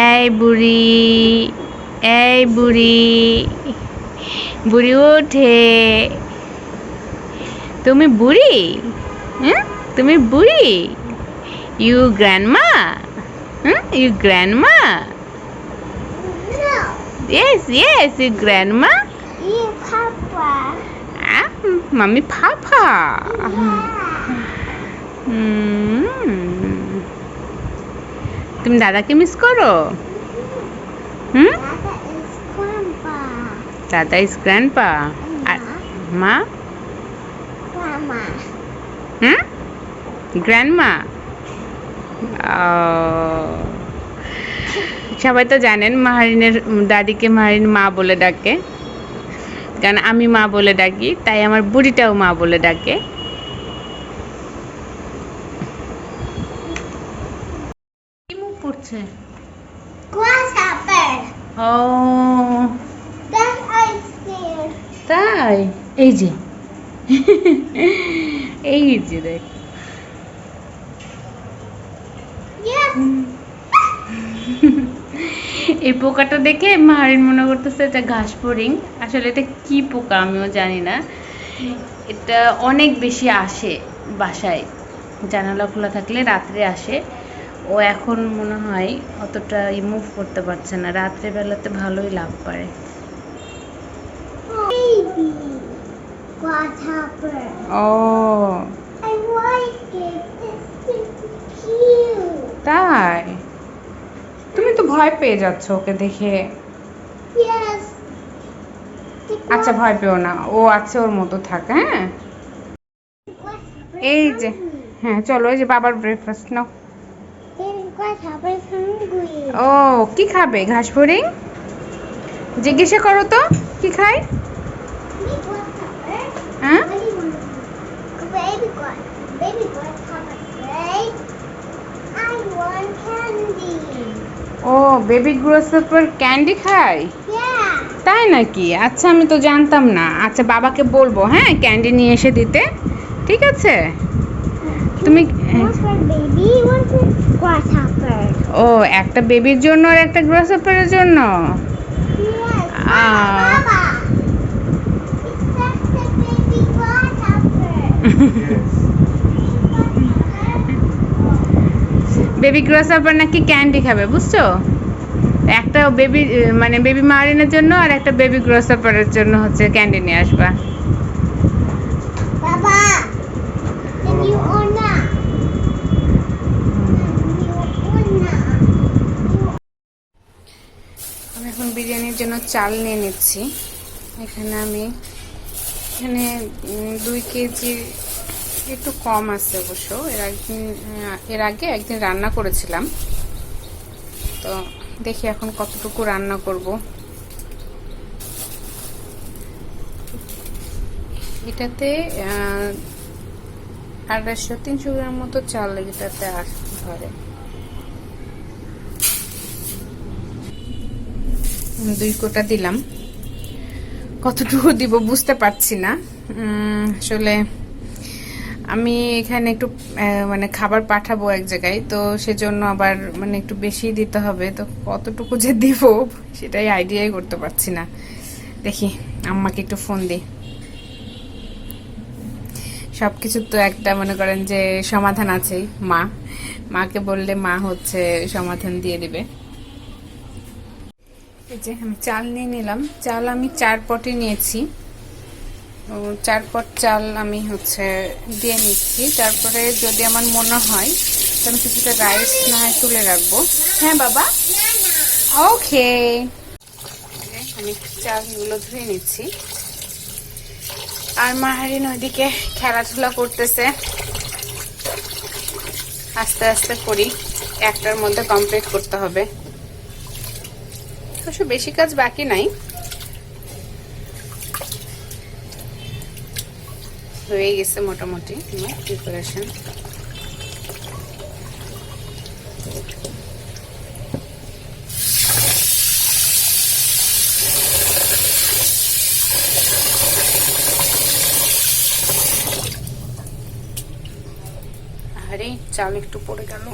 এই বুড়ি, এই বুড়ি, বুড়ি ওঠে। তুমি বুড়ি? তুমি বুড়ি? You grandma? You grandma? No. Yes, yes, you grandma. You Papa. Mommy, Papa. Yeah. তুমি দাদাকে মিস করো? Hmm, Dada is Grandpa. Dada is grandpa. আর মা? Grandma. গ্র্যান্ডমা। সবাই তো জানেন মাহারিনের দাদিকে মাহারিন মা বলে ডাকে, কারণ আমি মা বলে ডাকি, তাই আমার বুড়িটাও মা বলে ডাকে। কি মুখ পড়ছে? Grasshopper. O That I scared. তাই, এই যে এই যে দেখ। Yes. এই পোকাটা দেখে মাহারিন মনে করতেছে এটা ঘাস ফড়িং। আসলে এটা কি পোকা আমিও জানি না। এটা অনেক বেশি আসে বাসায়, জানালা খোলা থাকলে রাত্রে আসে। ও এখন মনে হয় অতটা মুভ করতে পারছে না, রাত্রে বেলাতে ভালোই লাভ পারে। Baby. Grasshopper. O I like it. It's cute. তাই, তুমি তো ভয় পেয়ে যাচ্ছ ওকে দেখে। Yes. আচ্ছা ভয় পেও না, ও আছে ওর মতো থাক। হ্যাঁ এই যে, হ্যাঁ চলো, এই যে বাবার breakfast now. Baby grasshopper is hungry. ও কি খাবে? ঘাস ফড়িং? জিজ্ঞাসা করো তো কি খায়। Baby grasshopper. হ্যাঁ What do you want to do? Baby grasshopper say, I want candy. ও বেবি গ্রোসাপার ক্যান্ডি খায়? Yeah. তাই নাকি? আচ্ছা আমি তো জানতাম না। আচ্ছা বাবাকে বলবো হ্যাঁ ক্যান্ডি নিয়ে এসে দিতে, ঠিক আছে? তুমি One for baby, one for grasshopper. ও একটা বেবির জন্য আর একটা গ্রোসাপারের জন্য? Yes. Ah. Baba. It's just a baby grasshopper. Baby grasshopper নাকি ক্যান্ডি খাবে, বুঝছো? একটা বেবি মানে বেবি মারিনের জন্য আর একটা বেবি গ্রোসাপারের জন্য হচ্ছে ক্যান্ডি নিয়ে আসবা। Baba. Then you or not? You or not? জন্য চাল নিয়ে নিচ্ছি। এখানে আমি 2 কেজি একটু কম আছে অবশ্য। এর আগে একদিন রান্না করেছিলাম, তো দেখি এখন কতটুকু রান্না করব। এটাতে 250-300 গ্রাম মতো চাল এটাতে ধরে। 2 কোটা দিলাম। কতটুকু দিব বুঝতে পারছি না। আসলে আমি এখানে একটু মানে খাবার পাঠাবো এক জায়গায়, তো সেজন্য আবার মানে একটু বেশি দিতে হবে। তো কতটুকু যে দিব সেটাই আইডিয়াই করতে পারছি না। দেখি আম্মাকে একটু ফোন দিই। সবকিছু তো একটা মনে করেন যে সমাধান আছেই। মাকে বললে মা হচ্ছে সমাধান দিয়ে দিবে। এই যে আমি চাল নিয়ে নিলাম। চাল আমি 4 পটে নিয়েছি। 4 পট চাল আমি হচ্ছে দিয়ে নিচ্ছি। তারপরে যদি আমার মনে হয় আমি কিছুটা রাইস না হয় তুলে রাখবো। হ্যাঁ বাবা, ওকে। আমি চালগুলো ধুয়ে নিচ্ছি। আর মাহারিন ওইদিকে খেলাধুলা করতেছে। আস্তে আস্তে করি, 1টার মধ্যে কমপ্লিট করতে হবে। অবশ্য বেশি কাজ বাকি নাই, হয়ে গেছে মোটামুটি আমার প্রিপারেশন। আরে চাল একটু পড়ে গেল।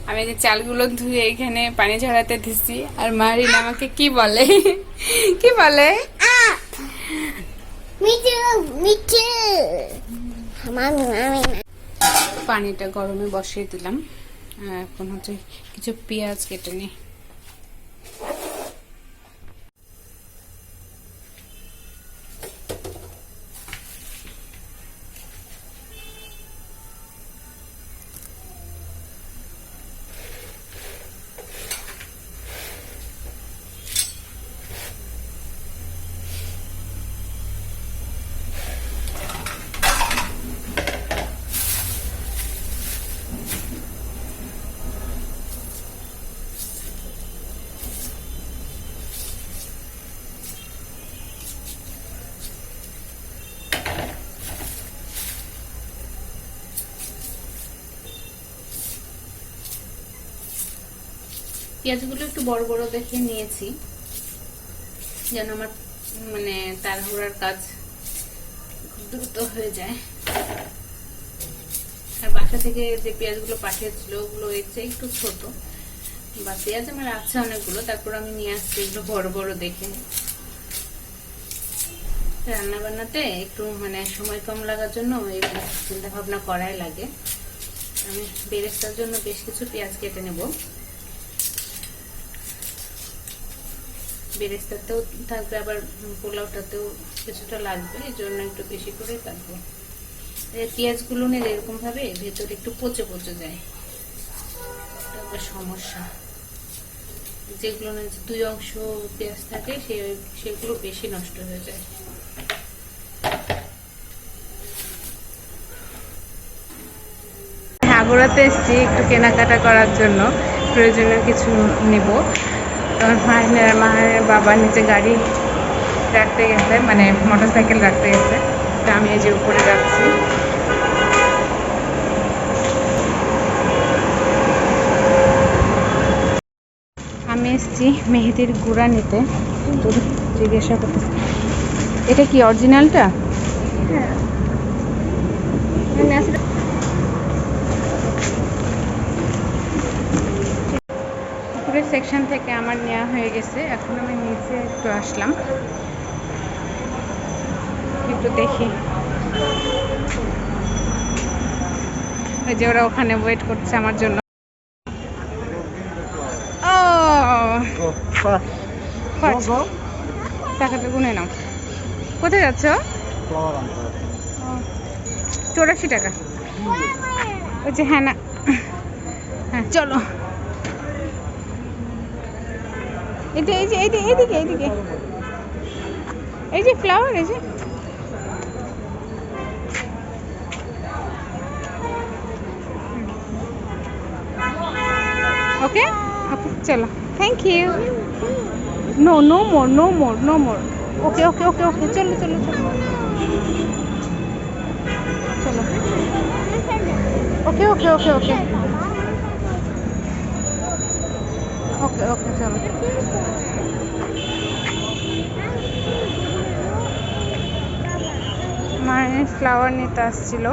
আমি যে চালগুলো ধুয়ে এখানে পানি ঝরাতে দিছি, আর মারিন আমাকে কি বলে কি বলে, পানিটা গরমে বসিয়ে দিলাম। এখন হচ্ছে কিছু পেঁয়াজ কেটে নিই। পেঁয়াজগুলো একটু বড় বড় দেখে নিয়েছি, যেন আমার মানে তাড়াহুড়ার কাজ খুব দ্রুত হয়ে যায়। আর বাসা থেকে যে পেঁয়াজগুলো পাঠিয়েছিল ওগুলো এর চেয়ে একটু ছোট, বা পেঁয়াজ আমার আছে অনেকগুলো, তারপর আমি নিয়ে আসছি এগুলো বড় বড় দেখে। রান্না বান্নাতে একটু মানে সময় কম লাগার জন্য এই চিন্তা ভাবনা করাই লাগে। আমি বেরেস্তার জন্য বেশ কিছু পেঁয়াজ কেটে নেব। বেরেস্তাতেও থাকবে, আবার পোলাওটাতেও কিছুটা লাগবে, এই জন্য একটু বেশি করে কাটবো। পেঁয়াজগুলো নিলে এরকম ভাবে ভেতরে একটু পচে পচে যায়, এটা আবার সমস্যা। যেগুলো না 2 অংশ পেঁয়াজ থাকে সেগুলো বেশি নষ্ট হয়ে যায়। আগুরাতে এসেছি একটু কেনাকাটা করার জন্য, প্রয়োজনীয় কিছু নিব। মায়ের বাবা নিচে গাড়ি রাখতে গেছে, মানে মোটরসাইকেল রাখতে গেছে, তা আমি এই যে উপরে যাচ্ছি। আমি এসেছি মেহেদির গুঁড়া নিতে, জিজ্ঞাসা করতেছি এটা কি অরিজিনালটা? উপরের সেকশন থেকে আমার নেওয়া হয়ে গেছে, এখন আমি নিচে একটু আসলাম, একটু দেখি। ওই যে ওরা ওখানে ওয়েট করছে আমার জন্য। টাকাটা গুনে নাও। কোথায় যাচ্ছ? 84 টাকা। ওই যে হ্যাঁ না, হ্যাঁ চলো। এটা এই যে এইদিকে এইদিকে এই যে ফ্লাওয়ার, এই যে ওকে ওকে চলো, thank you. No no more no more no more. Okay okay okay okay চলো চলো চলো চলো। ওকে okay okay okay okay okay চলো। মানে ফ্লাওয়ার নিতে আসছিল।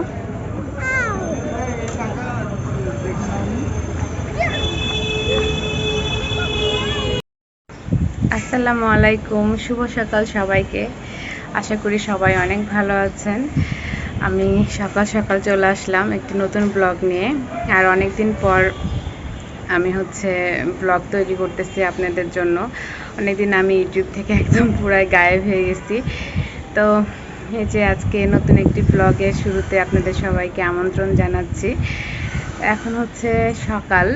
আসসালামু আলাইকুম, শুভ সকাল সবাইকে। আশা করি সবাই অনেক ভালো আছেন। আমি সকাল সকাল চলে আসলাম একটি নতুন ব্লগ নিয়ে। আর অনেক দিন পর আমি ব্লগ তৈরি করতেছি আপনাদের জন্য। অনেকদিন আমি ইউটিউব থেকে একদম পুরাই গায়েব হয়ে গেছি। তো এই যে আজকে নতুন একটি ব্লগের শুরুতে আপনাদের সবাইকে আমন্ত্রণ জানাচ্ছি। এখন সকাল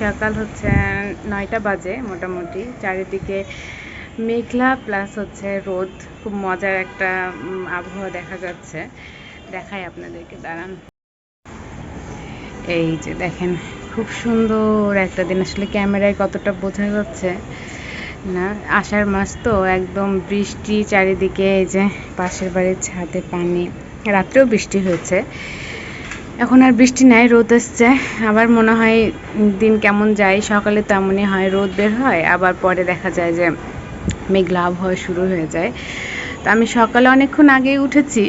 সকাল 9টা বাজে মোটামুটি। চারিদিকে মেঘলা প্লাস রোদ। খুব মজার একটা আবহাওয়া দেখা যাচ্ছে। দেখাই আপনাদেরকে, দাঁড়ান। এই যে দেখেন, খুব সুন্দর একটা দিন। আসলে ক্যামেরায় কতটা বোঝা যাচ্ছে না, আষাঢ় মাস তো একদম বৃষ্টি চারিদিকে। এই যে পাশের বাড়ির ছাদে পানি, রাত্রেও বৃষ্টি হয়েছে। এখন আর বৃষ্টি নাই, রোদ আসছে। আবার মনে হয় দিন কেমন যায়, সকালে তেমনই হয়, রোদ বের হয়, আবার পরে দেখা যায় যে মেঘলা আবহাওয়া শুরু হয়ে যায়। তো আমি সকালে অনেকক্ষণ আগেই উঠেছি,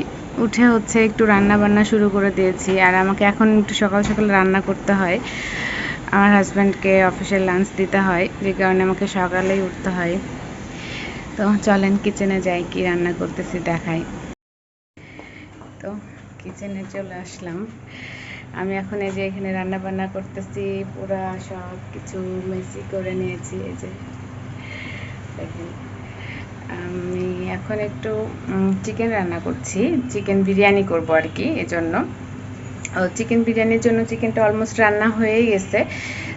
উঠে একটু রান্না বান্না শুরু করে দিয়েছি। আর আমাকে এখন একটু সকাল সকাল রান্না করতে হয়, আমার হাজব্যান্ডকে অফিসের লাঞ্চ দিতে হয়, যে কারণে আমাকে সকালেই উঠতে হয়। তো চলেন কিচেনে যাই, কি রান্না করতেছি দেখাই। তো কিচেনে চলে আসলাম। আমি এখন এই যে এখানে রান্না বান্না করতেছি, পুরা সব কিছু মেসি করে নিয়েছি। এই যে দেখেন, আমি এখন একটু চিকেন রান্না করছি, চিকেন বিরিয়ানি করব আর কি। এজন্য চিকেন বিরিয়ানির জন্য চিকেনটা অলমোস্ট রান্না হয়েই গেছে।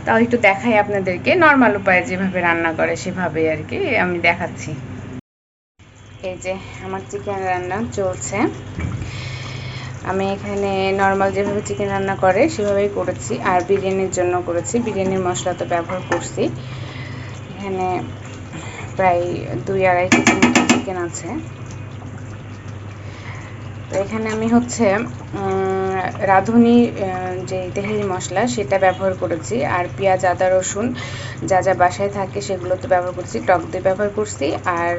তাও একটু দেখাই আপনাদেরকে, নর্মাল উপায়ে যেভাবে রান্না করে সেভাবেই আর কি আমি দেখাচ্ছি। এই যে আমার চিকেন রান্না চলছে। আমি এখানে নর্মাল যেভাবে চিকেন রান্না করে সেভাবেই করেছি, আর বিরিয়ানির জন্য করেছি। বিরিয়ানির মশলা তো ব্যবহার করছি। এখানে প্রায় 2-2.5 কেজি মতো চিকেন আছে। তো এখানে আমি রাঁধুনি যে তেহারি মশলা সেটা ব্যবহার করেছি, আর পেঁয়াজ আদা রসুন যা যা বাসায় থাকে সেগুলো তো ব্যবহার করছি, টক দই ব্যবহার করছি। আর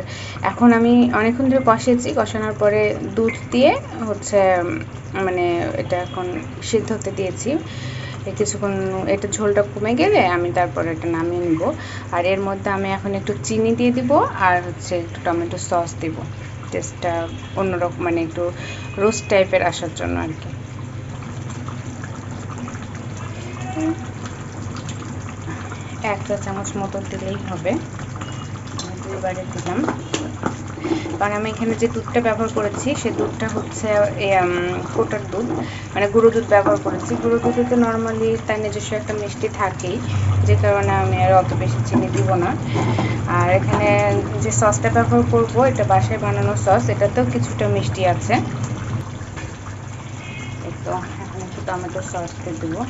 এখন আমি অনেকক্ষণ ধরে কষিয়েছি, কষানোর পরে দুধ দিয়ে মানে এটা এখন সিদ্ধ হতে দিয়েছি। কিছুক্ষণ এটা ঝোলটা কমে গেলে আমি তারপরে এটা নামিয়ে নিব। আর এর মধ্যে আমি এখন একটু চিনি দিয়ে দিব, আর একটু টমেটো সস দিব, টেস্টটা অন্যরকম, মানে একটু রোস্ট টাইপের আসার জন্য আর কি। 1 চা চামচ মতো দিলেই হবে, 2বারে দিলাম। কারণ আমি এখানে যে দুধটা ব্যবহার করেছি সে দুধটা কোটার দুধ, মানে গুঁড়ো দুধ ব্যবহার করেছি। গুঁড়ো দুধে তো নর্মালি তার নিজস্ব একটা মিষ্টি থাকেই, যে কারণে আমি আর অত বেশি চিনি দিব না। আর এখানে যে সসটা ব্যবহার করব এটা বাসায় বানানো সস, এটাতেও কিছুটা মিষ্টি আছে। তো এখন একটু টমেটো সস দিয়ে দেবো,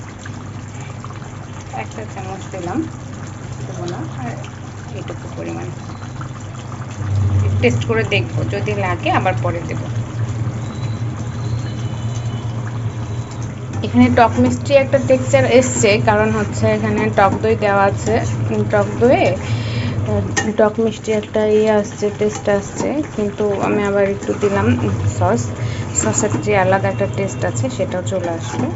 1 চা চামচ দিলাম, দেবো না, আর এইটুকু পরিমাণ টেস্ট করে দেখবো, যদি লাগে আবার পরে দেব। এখানে টক মিষ্টি একটা টেক্সচার এসছে, কারণ এখানে টক দই দেওয়া আছে। টক দইয়ে টক মিষ্টি একটা আসছে, টেস্ট আসছে। কিন্তু আমি আবার একটু দিলাম সসের যে আলাদা একটা টেস্ট আছে সেটাও চলে আসবে।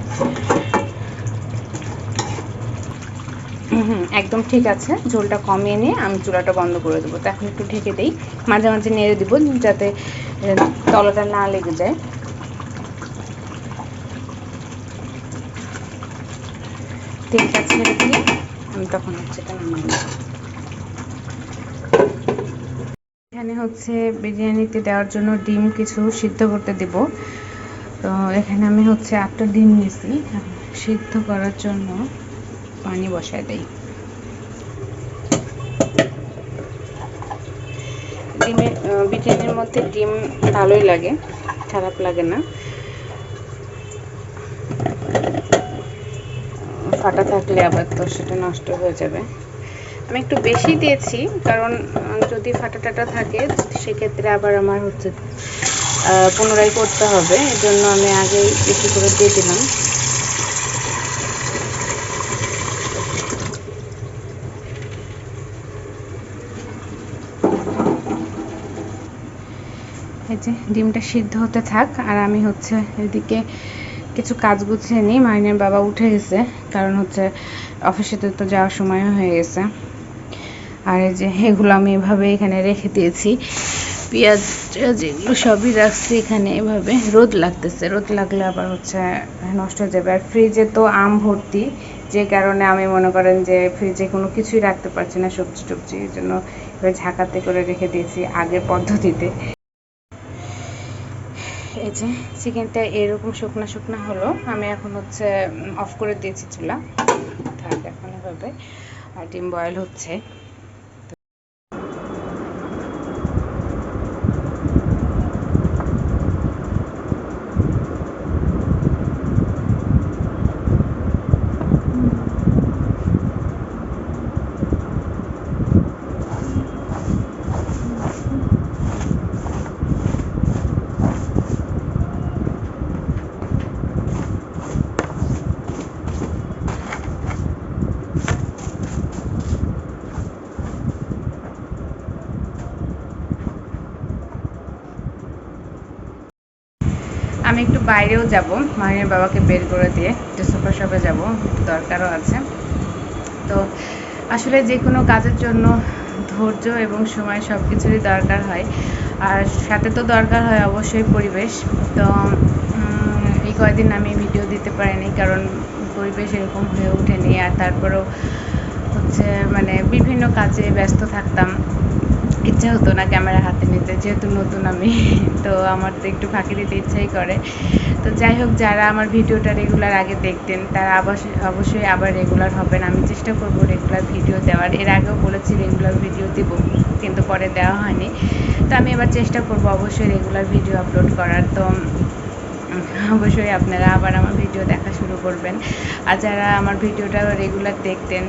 একদম ঠিক আছে। ঝোলটা কমিয়ে নিয়ে আমি চুলাটা বন্ধ করে দেবো। তো এখন একটু ঢেকে দিই, মাঝে মাঝে নেড়ে দিব যাতে তলাটা না লেগে যায়। তেলটা ছেড়ে দিয়ে আমি তখন এটা নামিয়ে নেব। এখানে এখানে হচ্ছে বিরিয়ানিতে দেওয়ার জন্য ডিম কিছু সিদ্ধ করতে দেব। তো এখানে আমি হচ্ছে 8টা ডিম নিয়েছি, সিদ্ধ করার জন্য পানি বসায় দেই। ডিমের বিরিয়ানির মধ্যে ডিম ভালোই লাগে, খারাপ লাগে না। ফাটা থাকলে আবার তো সেটা নষ্ট হয়ে যাবে। আমি একটু বেশি দিয়েছি, কারণ যদি ফাটা টাটা থাকে সেক্ষেত্রে আবার আমার হচ্ছে পুনরায় করতে হবে, এই জন্য আমি আগেই বেশি করে দিয়ে দিলাম। এই যে ডিমটা সিদ্ধ হতে থাক, আর আমি হচ্ছে এদিকে কিছু কাজ গুছিয়ে নিই। মাইনের বাবা উঠে গেছে, কারণ হচ্ছে অফিসে তো যাওয়ার সময় হয়ে গেছে। আর এই যে এগুলো আমি এভাবে এখানে রেখে দিয়েছি, পেঁয়াজ এগুলো সবই রাখছি এখানে এভাবে। রোদ লাগতেছে, রোদ লাগলে আবার হচ্ছে নষ্ট হয়ে যাবে। আর ফ্রিজে তো আম ভর্তি, যে কারণে আমি মনে করেন যে ফ্রিজে কোনো কিছুই রাখতে পারছি না, সবজি টবজি, এই জন্য এবার ঝাঁকাতে করে রেখে দিয়েছি আগের পদ্ধতিতে। এই যে চিকেনটা এরকম শুকনো শুকনো হলো, আমি এখন হচ্ছে অফ করে দিয়েছি চুলা, থাক এখন এভাবে। আর ডিম বয়েল হচ্ছে। আমি একটু বাইরেও যাব, মায়ের বাবাকে বের করে দিয়ে একটু সুপার শপে যাবো, একটু দরকারও আছে। তো আসলে যে কোনো কাজের জন্য ধৈর্য এবং সময় সব কিছুরই দরকার হয়, আর সাথে তো দরকার হয় অবশ্যই পরিবেশ। তো এই কয়দিন আমি ভিডিও দিতে পারিনি, কারণ পরিবেশ এরকম হয়ে ওঠেনি। আর তারপরেও হচ্ছে মানে বিভিন্ন কাজে ব্যস্ত থাকতাম, ইচ্ছা হতো না ক্যামেরা হাতে নিতে, যেহেতু নতুন আমি, তো আমার তো একটু ফাঁকি দিতে ইচ্ছাই করে। তো যাই হোক, যারা আমার ভিডিওটা রেগুলার আগে দেখতেন তারা অবশ্যই আবার রেগুলার হবেন। আমি চেষ্টা করব রেগুলার ভিডিও দেওয়ার। এর আগেও বলেছি রেগুলার ভিডিও দেবো, কিন্তু পরে দেওয়া হয়নি। তো আমি এবার চেষ্টা করব অবশ্যই রেগুলার ভিডিও আপলোড করার। তো অবশ্যই আপনারা আবার আমার ভিডিও দেখা শুরু করবেন। আর যারা আমার ভিডিওটা রেগুলার দেখতেন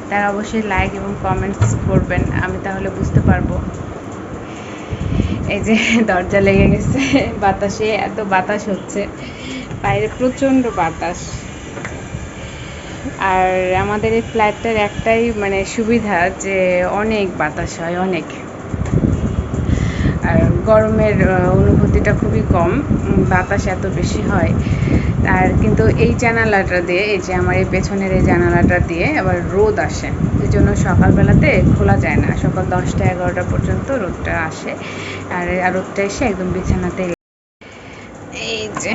তারা অবশ্যই লাইক এবং কমেন্টস করবেন, আমি তাহলে বুঝতে পারবো। এই যে দরজা লেগে গেছে বাতাসে, এত বাতাস হচ্ছে বাইরে, প্রচণ্ড বাতাস। আর আমাদের এই ফ্ল্যাটটার একটাই মানে সুবিধা যে অনেক বাতাস হয়, অনেক। আর গরমের অনুভূতিটা খুবই কম, বাতাস এত বেশি হয়। আর কিন্তু এই জানালাটা দিয়ে, এই যে আমার এই পেছনের এই জানালাটা দিয়ে আবার রোদ আসে, এই জন্য সকালবেলাতে খোলা যায় না। সকাল 10টা 11টা পর্যন্ত রোদটা আসে, আর রোদটা এসে একদম বিছানাতে। এই যে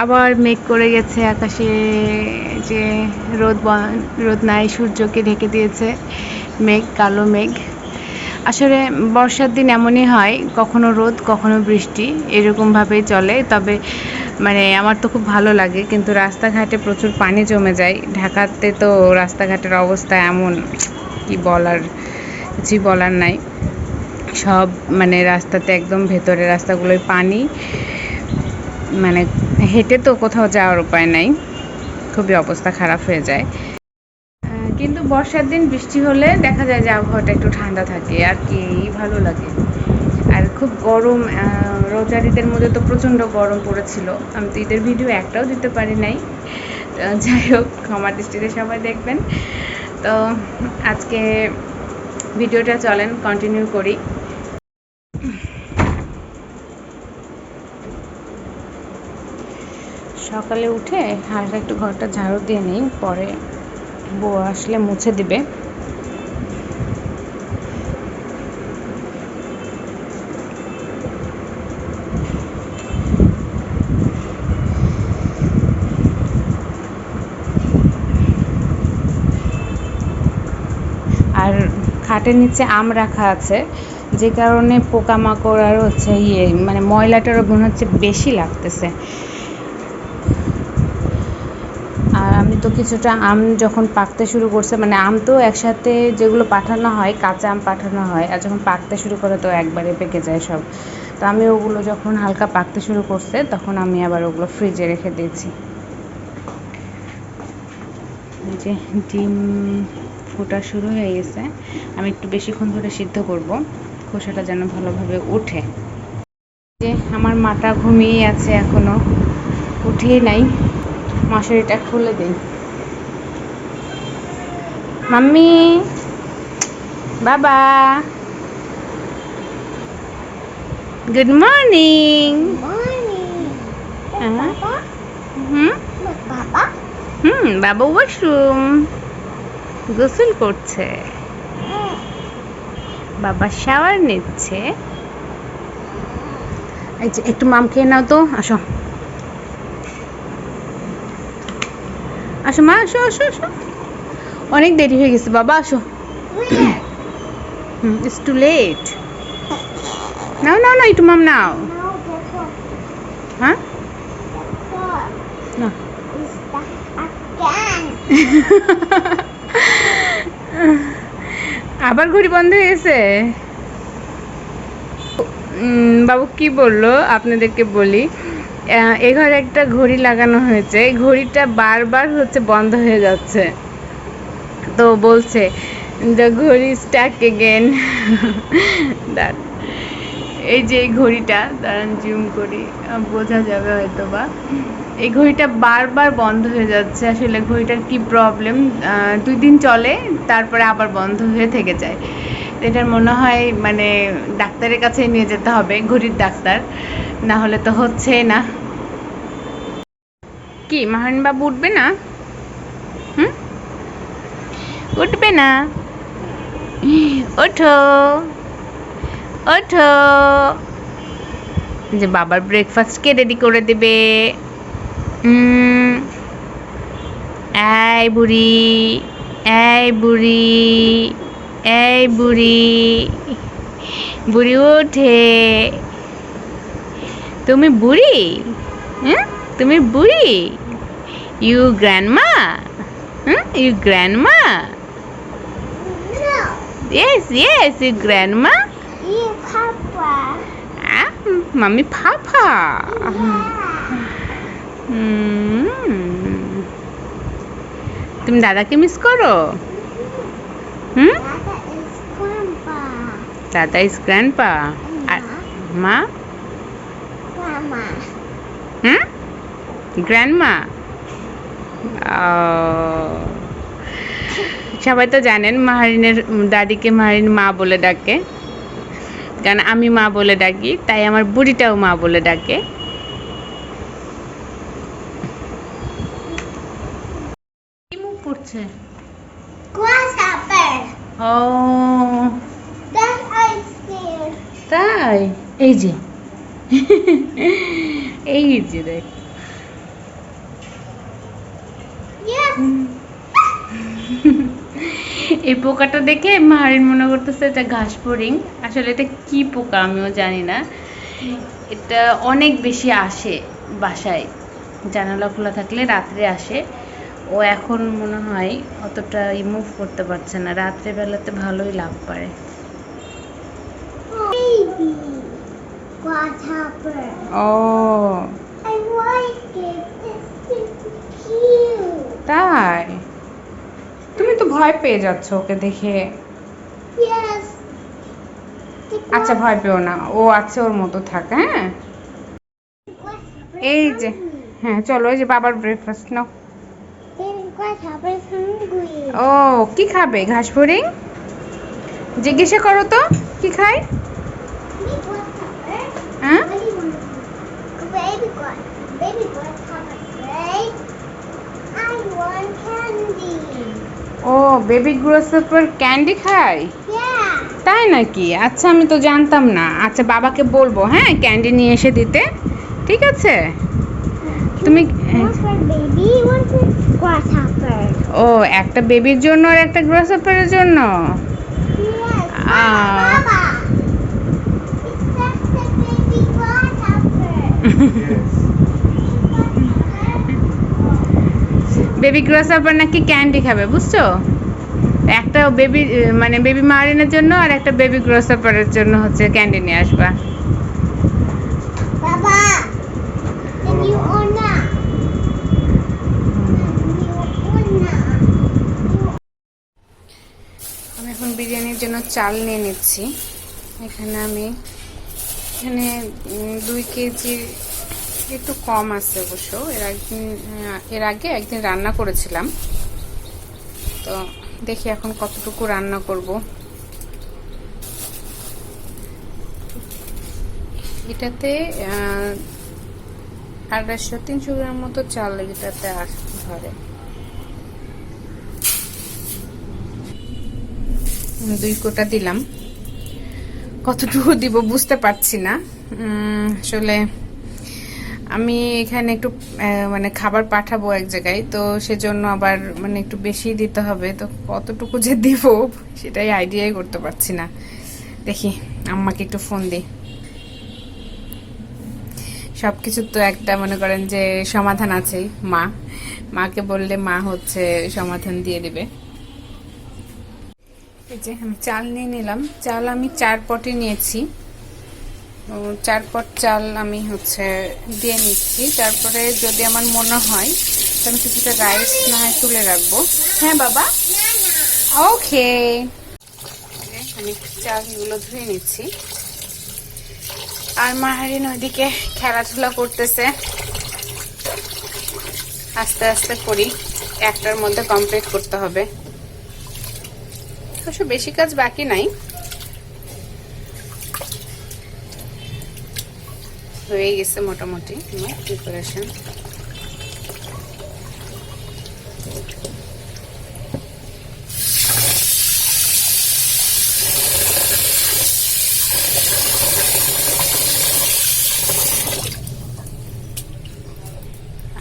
আবার মেঘ করে গেছে আকাশে, যে রোদ নাই, সূর্যকে ঢেকে দিয়েছে মেঘ, কালো মেঘ। আসলে বর্ষার দিন এমনই হয়, কখনো রোদ কখনো বৃষ্টি, এরকমভাবেই চলে। তবে মানে আমার তো খুব ভালো লাগে, কিন্তু রাস্তাঘাটে প্রচুর পানি জমে যায়। ঢাকাতে তো রাস্তাঘাটের অবস্থা এমন, কি বলার, কিছুই বলার নাই। সব মানে রাস্তাতে একদম ভেতরের রাস্তাগুলোয় পানি, মানে হেঁটে তো কোথাও যাওয়ার উপায় নাই, খুবই অবস্থা খারাপ হয়ে যায়। কিন্তু বর্ষার দিন বৃষ্টি হলে দেখা যায় যে আবহাওয়াটা একটু ঠান্ডা থাকে, আর কি ভালো লাগে। আর খুব গরম, রোজার ঈদের মধ্যে তো প্রচণ্ড গরম পড়েছিল। আমি তো ঈদের ভিডিও একটাও দিতে পারি নাই, যাই হোক ক্ষমার দৃষ্টিতে সবাই দেখবেন। তো আজকে ভিডিওটা চলেন কন্টিনিউ করি। সকালে উঠে হালকা একটু ঘরটা ঝাড়ু দিয়ে নিই, পরে বউ আসলে মুছে দিবে। আর খাটের নিচে আম রাখা আছে, যে কারণে পোকামাকড় আর হচ্ছে মানে ময়লাটারও মনে হচ্ছে বেশি লাগতেছে। আর আমি তো কিছুটা আম যখন পাকতে শুরু করছে, মানে আম তো একসাথে যেগুলো পাঠানো হয়, কাঁচা আম পাঠানো হয়, আর যখন পাকতে শুরু করে তো একবারে পেকে যায় সব। তো আমি ওগুলো যখন হালকা পাকতে শুরু করছে তখন আমি আবার ওগুলো ফ্রিজে রেখে দিয়েছি। যে ডিম ফোটা শুরু হয়ে গেছে, আমি একটু বেশিক্ষণ ধরে সিদ্ধ করব, খোসাটা যেন ভালোভাবে ওঠে। যে আমার মাটা ঘুমিয়ে আছে, এখনো উঠেই নাই। মশারিটা খুলে দেই। মাম্মি, বাবা, গুড মর্নিং। Morning. হ্যাঁ, Papa? হুম Look, Papa. বাবা ওয়াশরুম গোসল করছে, বাবা শাওয়ার নিচ্ছে। এই যে একটু মাম খেয়ে নাও তো, আসো আসো মা, আসো আসো আসো, অনেক দেরি হয়ে গেছে বাবা, আসো। Where? It's too late. নাও নাও না, একটু মাম নাও। No, Papa. হ্যাঁ Papa. না। Is that again? আবার ঘড়ি বন্ধ হয়ে গেছে। বাবু কি বললো আপনাদেরকে বলি, এ ঘরে একটা ঘড়ি লাগানো হয়েছে, এই ঘড়িটা বারবার হচ্ছে বন্ধ হয়ে যাচ্ছে। তো বলছে দ্য ঘড়ি স্টাক এগেন। এই যে এই ঘড়িটা, দাঁড়ান জুম করি, বোঝা যাবে হয়তো বা। এই ঘড়িটা বারবার বন্ধ হয়ে যাচ্ছে, আসলে ঘড়িটার কি প্রবলেম, 2 দিন চলে তারপরে আবার বন্ধ হয়ে থেকে যায়। এটার মনে হয় মানে ডাক্তারের কাছে নিয়ে যেতে হবে, ঘড়ির ডাক্তার, না হলে তো হচ্ছেই না। কি মাহান বাবু উঠবে না? হুম, উঠবে না? ওঠো ওঠো, যে বাবার ব্রেকফাস্ট কে রেডি করে দেবে? এই বুড়ি, এই বুড়ি, এই বুড়ি, বুড়ি ওঠে। তুমি বুড়ি? হ্যাঁ, তুমি বুড়ি? You grandma? You grandma? No. Yes yes, you grandma. You, Papa. Mummy ফাফা। Yeah. তুমি দাদাকে মিস করো? Hmm, Dada is Grandpa. Dada is grandpa. আর মা? Grandma. Hmm, grandma. সবাই তো জানেন মাহারিনের দাদিকে মাহারিন মা বলে ডাকে, কারণ আমি মা বলে ডাকি, তাই আমার বুড়িটাও মা বলে ডাকে। কি মুখ পড়ছে? Grasshopper. O That I scared. তাই, এই যে এই যে দেখ। Yeah. এই পোকাটা দেখে মাহারিন মনে করতেছে এটা ঘাস ফড়িং, আসলে এটা কি পোকা আমিও জানি না। এটা অনেক বেশি আসে বাসায়, জানালা খোলা থাকলে রাত্রে আসে। ও এখন মনে হয় অতটা মুভ করতে পারছে না, রাত্রে বেলাতে ভালোই লাভ পারে। Baby. Grasshopper. O I like it. It's so cute. তাই, তুমি তো ভয় পেয়ে যাচ্ছ ওকে দেখে। Yes. আচ্ছা ভয় পেও না, ও আছে ওর মতো থাক। হ্যাঁ, এই যে, হ্যাঁ চলো, এই যে বাবার breakfast now. Baby grasshopper is hungry. ও কি খাবে? ঘাস ফড়িং? জিজ্ঞাসা করো তো কি খায়। Baby grasshopper. হ্যাঁ, What do you want to do? Baby grasshopper. Right? I want candy. ও বেবি গ্রোসাপার ক্যান্ডি খায়? Yeah. তাই নাকি? আচ্ছা আমি তো জানতাম না। আচ্ছা বাবাকে বলবো হ্যাঁ ক্যান্ডি নিয়ে এসে দিতে, ঠিক আছে? তুমি One for baby, one for grasshopper. ও একটা বেবির জন্য আর একটা গ্রোসাপারের জন্য? Yeah. Baba, it's just a baby grasshopper. Yes. Baby grasshopper নাকি ক্যান্ডি খাবে, বুঝছো? একটা বেবি মানে বেবি মারিনের জন্য আর একটা বেবি গ্রাসহাপারের জন্য হচ্ছে ক্যান্ডি নিয়ে আসবা। Baba, the new owner. আমি এখন বিরিয়ানির জন্য চাল নিয়ে নিচ্ছি। এখানে আমি 2 কেজি একটু কম আছে অবশ্য। এর আগে একদিন রান্না করেছিলাম, তো দেখি এখন কতটুকু রান্না করব। এটাতে 250-300 গ্রাম মতো চাল এটাতে ধরে। 2 কোটা দিলাম, কতটুকু দিব বুঝতে পারছি না। আসলে আমি এখানে একটু মানে খাবার পাঠাবো এক জায়গায়, তো সেজন্য আবার মানে একটু বেশি দিতে হবে, তো কতটুকু যে দিব সেটাই আইডিয়াই করতে পারছি না। দেখি আম্মাকে একটু ফোন দিই। সবকিছু তো একটা মনে করেন যে সমাধান আছেই, মাকে বললে মা হচ্ছে সমাধান দিয়ে দিবে। এই যে আমি চাল নিয়ে নিলাম। চাল আমি 4 পটে নিয়েছি, 4 পট চাল আমি হচ্ছে দিয়ে নিচ্ছি। তারপরে যদি আমার মনে হয় তো আমি কিছুটা রাইস না হয় তুলে রাখবো। হ্যাঁ বাবা, ওকে। আমি চালগুলো ধুয়ে নিচ্ছি। আর মাহারিন ওইদিকে খেলাধুলা করতেছে। আস্তে আস্তে করি, 1টার মধ্যে কমপ্লিট করতে হবে। অবশ্য বেশি কাজ বাকি নাই, হয়ে গেছে মোটামুটি আমার প্রিপারেশন।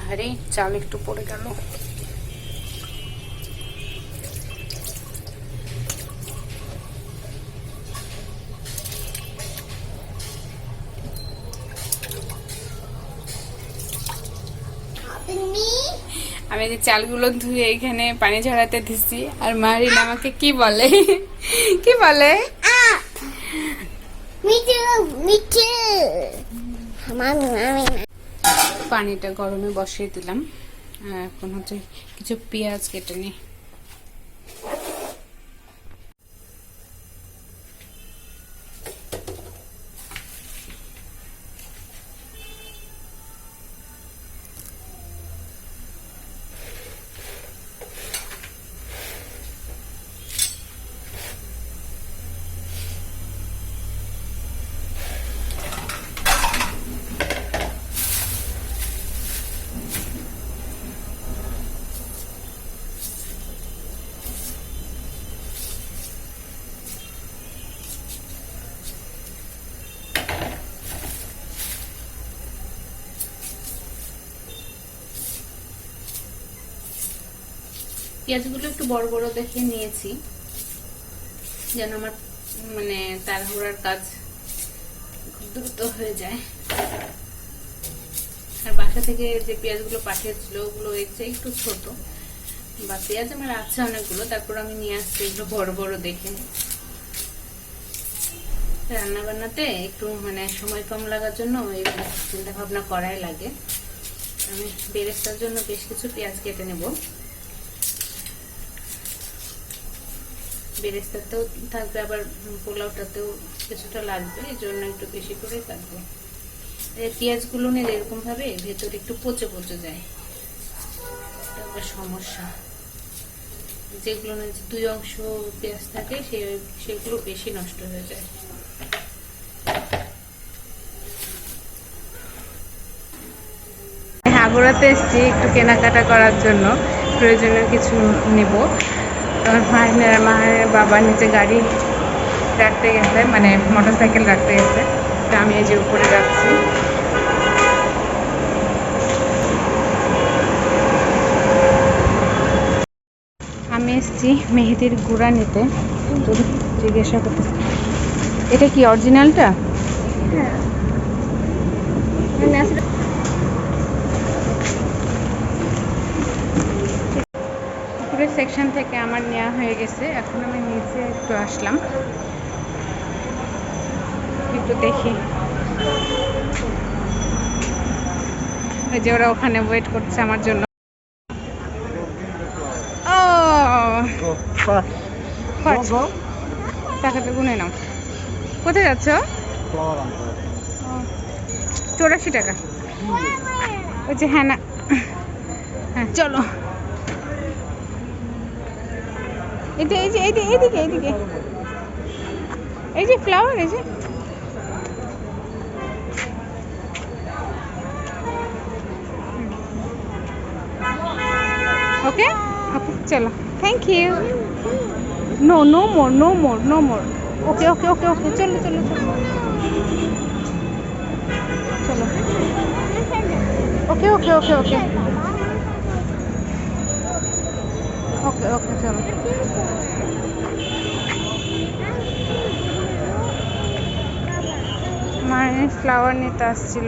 আরে চাল একটু পড়ে গেল। আমি যে চালগুলো ধুয়ে এখানে পানি ঝরাতে দিছি, আর মারিন আমাকে কি বলে কি বলে, পানিটা গরমে বসিয়ে দিলাম। এখন হচ্ছে কিছু পেঁয়াজ কেটে নিই। পেঁয়াজগুলো একটু বড় বড় দেখে নিয়েছি, যেন আমার মানে তাড়াহুড়ার কাজ খুব দ্রুত হয়ে যায়। আর বাসা থেকে যে পেঁয়াজগুলো পাঠিয়েছিল ওগুলো একটু ছোট, বা পেঁয়াজ আমার আছে অনেকগুলো, তারপর আমি নিয়ে আসছি এগুলো বড় বড় দেখে। রান্না বান্নাতে একটু মানে সময় কম লাগার জন্য এইগুলো চিন্তা ভাবনা করাই লাগে। আমি বেরেস্তার জন্য বেশ কিছু পেঁয়াজ কেটে নেব। বেরেস্তাতেও থাকবে, আবার পোলাওটাতেও কিছুটা লাগবে, এই জন্য একটু বেশি করে কাটবো। পেঁয়াজগুলো নিয়ে এরকম ভাবে ভেতরে একটু পচে পচে যায়, এটা আবার সমস্যা। যেগুলো না 2 অংশ পেঁয়াজ থাকে সেগুলো বেশি নষ্ট হয়ে যায়। হাগুড়াতে এসেছি একটু কেনাকাটা করার জন্য, প্রয়োজনীয় কিছু নেব। মাহিনের বাবা নিচে গাড়ি রাখতে গেছে, মানে মোটরসাইকেল রাখতে গেছে, তো আমি এই যে উপরে যাচ্ছি। আমি এসেছি মেহেদির গুঁড়া নিতে। জিজ্ঞাসা করতেছে এটা কি অরিজিনালটা? হ্যাঁ আমি আসলে উপরের সেকশন থেকে আমার নেওয়া হয়ে গেছে, এখন আমি নিচে একটু আসলাম, একটু দেখি। ওই যে ওরা ওখানে ওয়েট করছে আমার জন্য। ও টাকাটা গুনে নাও। কোথায় যাচ্ছ? 84 টাকা। ওই যে হ্যাঁ না, হ্যাঁ চলো। এইদিকে এই যে ফ্লাওয়ার, এই যে ওকে ওকে চলো, thank you. No no more no more no more. Okay okay okay okay চলো চলো চলো চলো। ওকে okay okay okay okay okay চলো। মানে ফ্লাওয়ার নিতে আসছিল।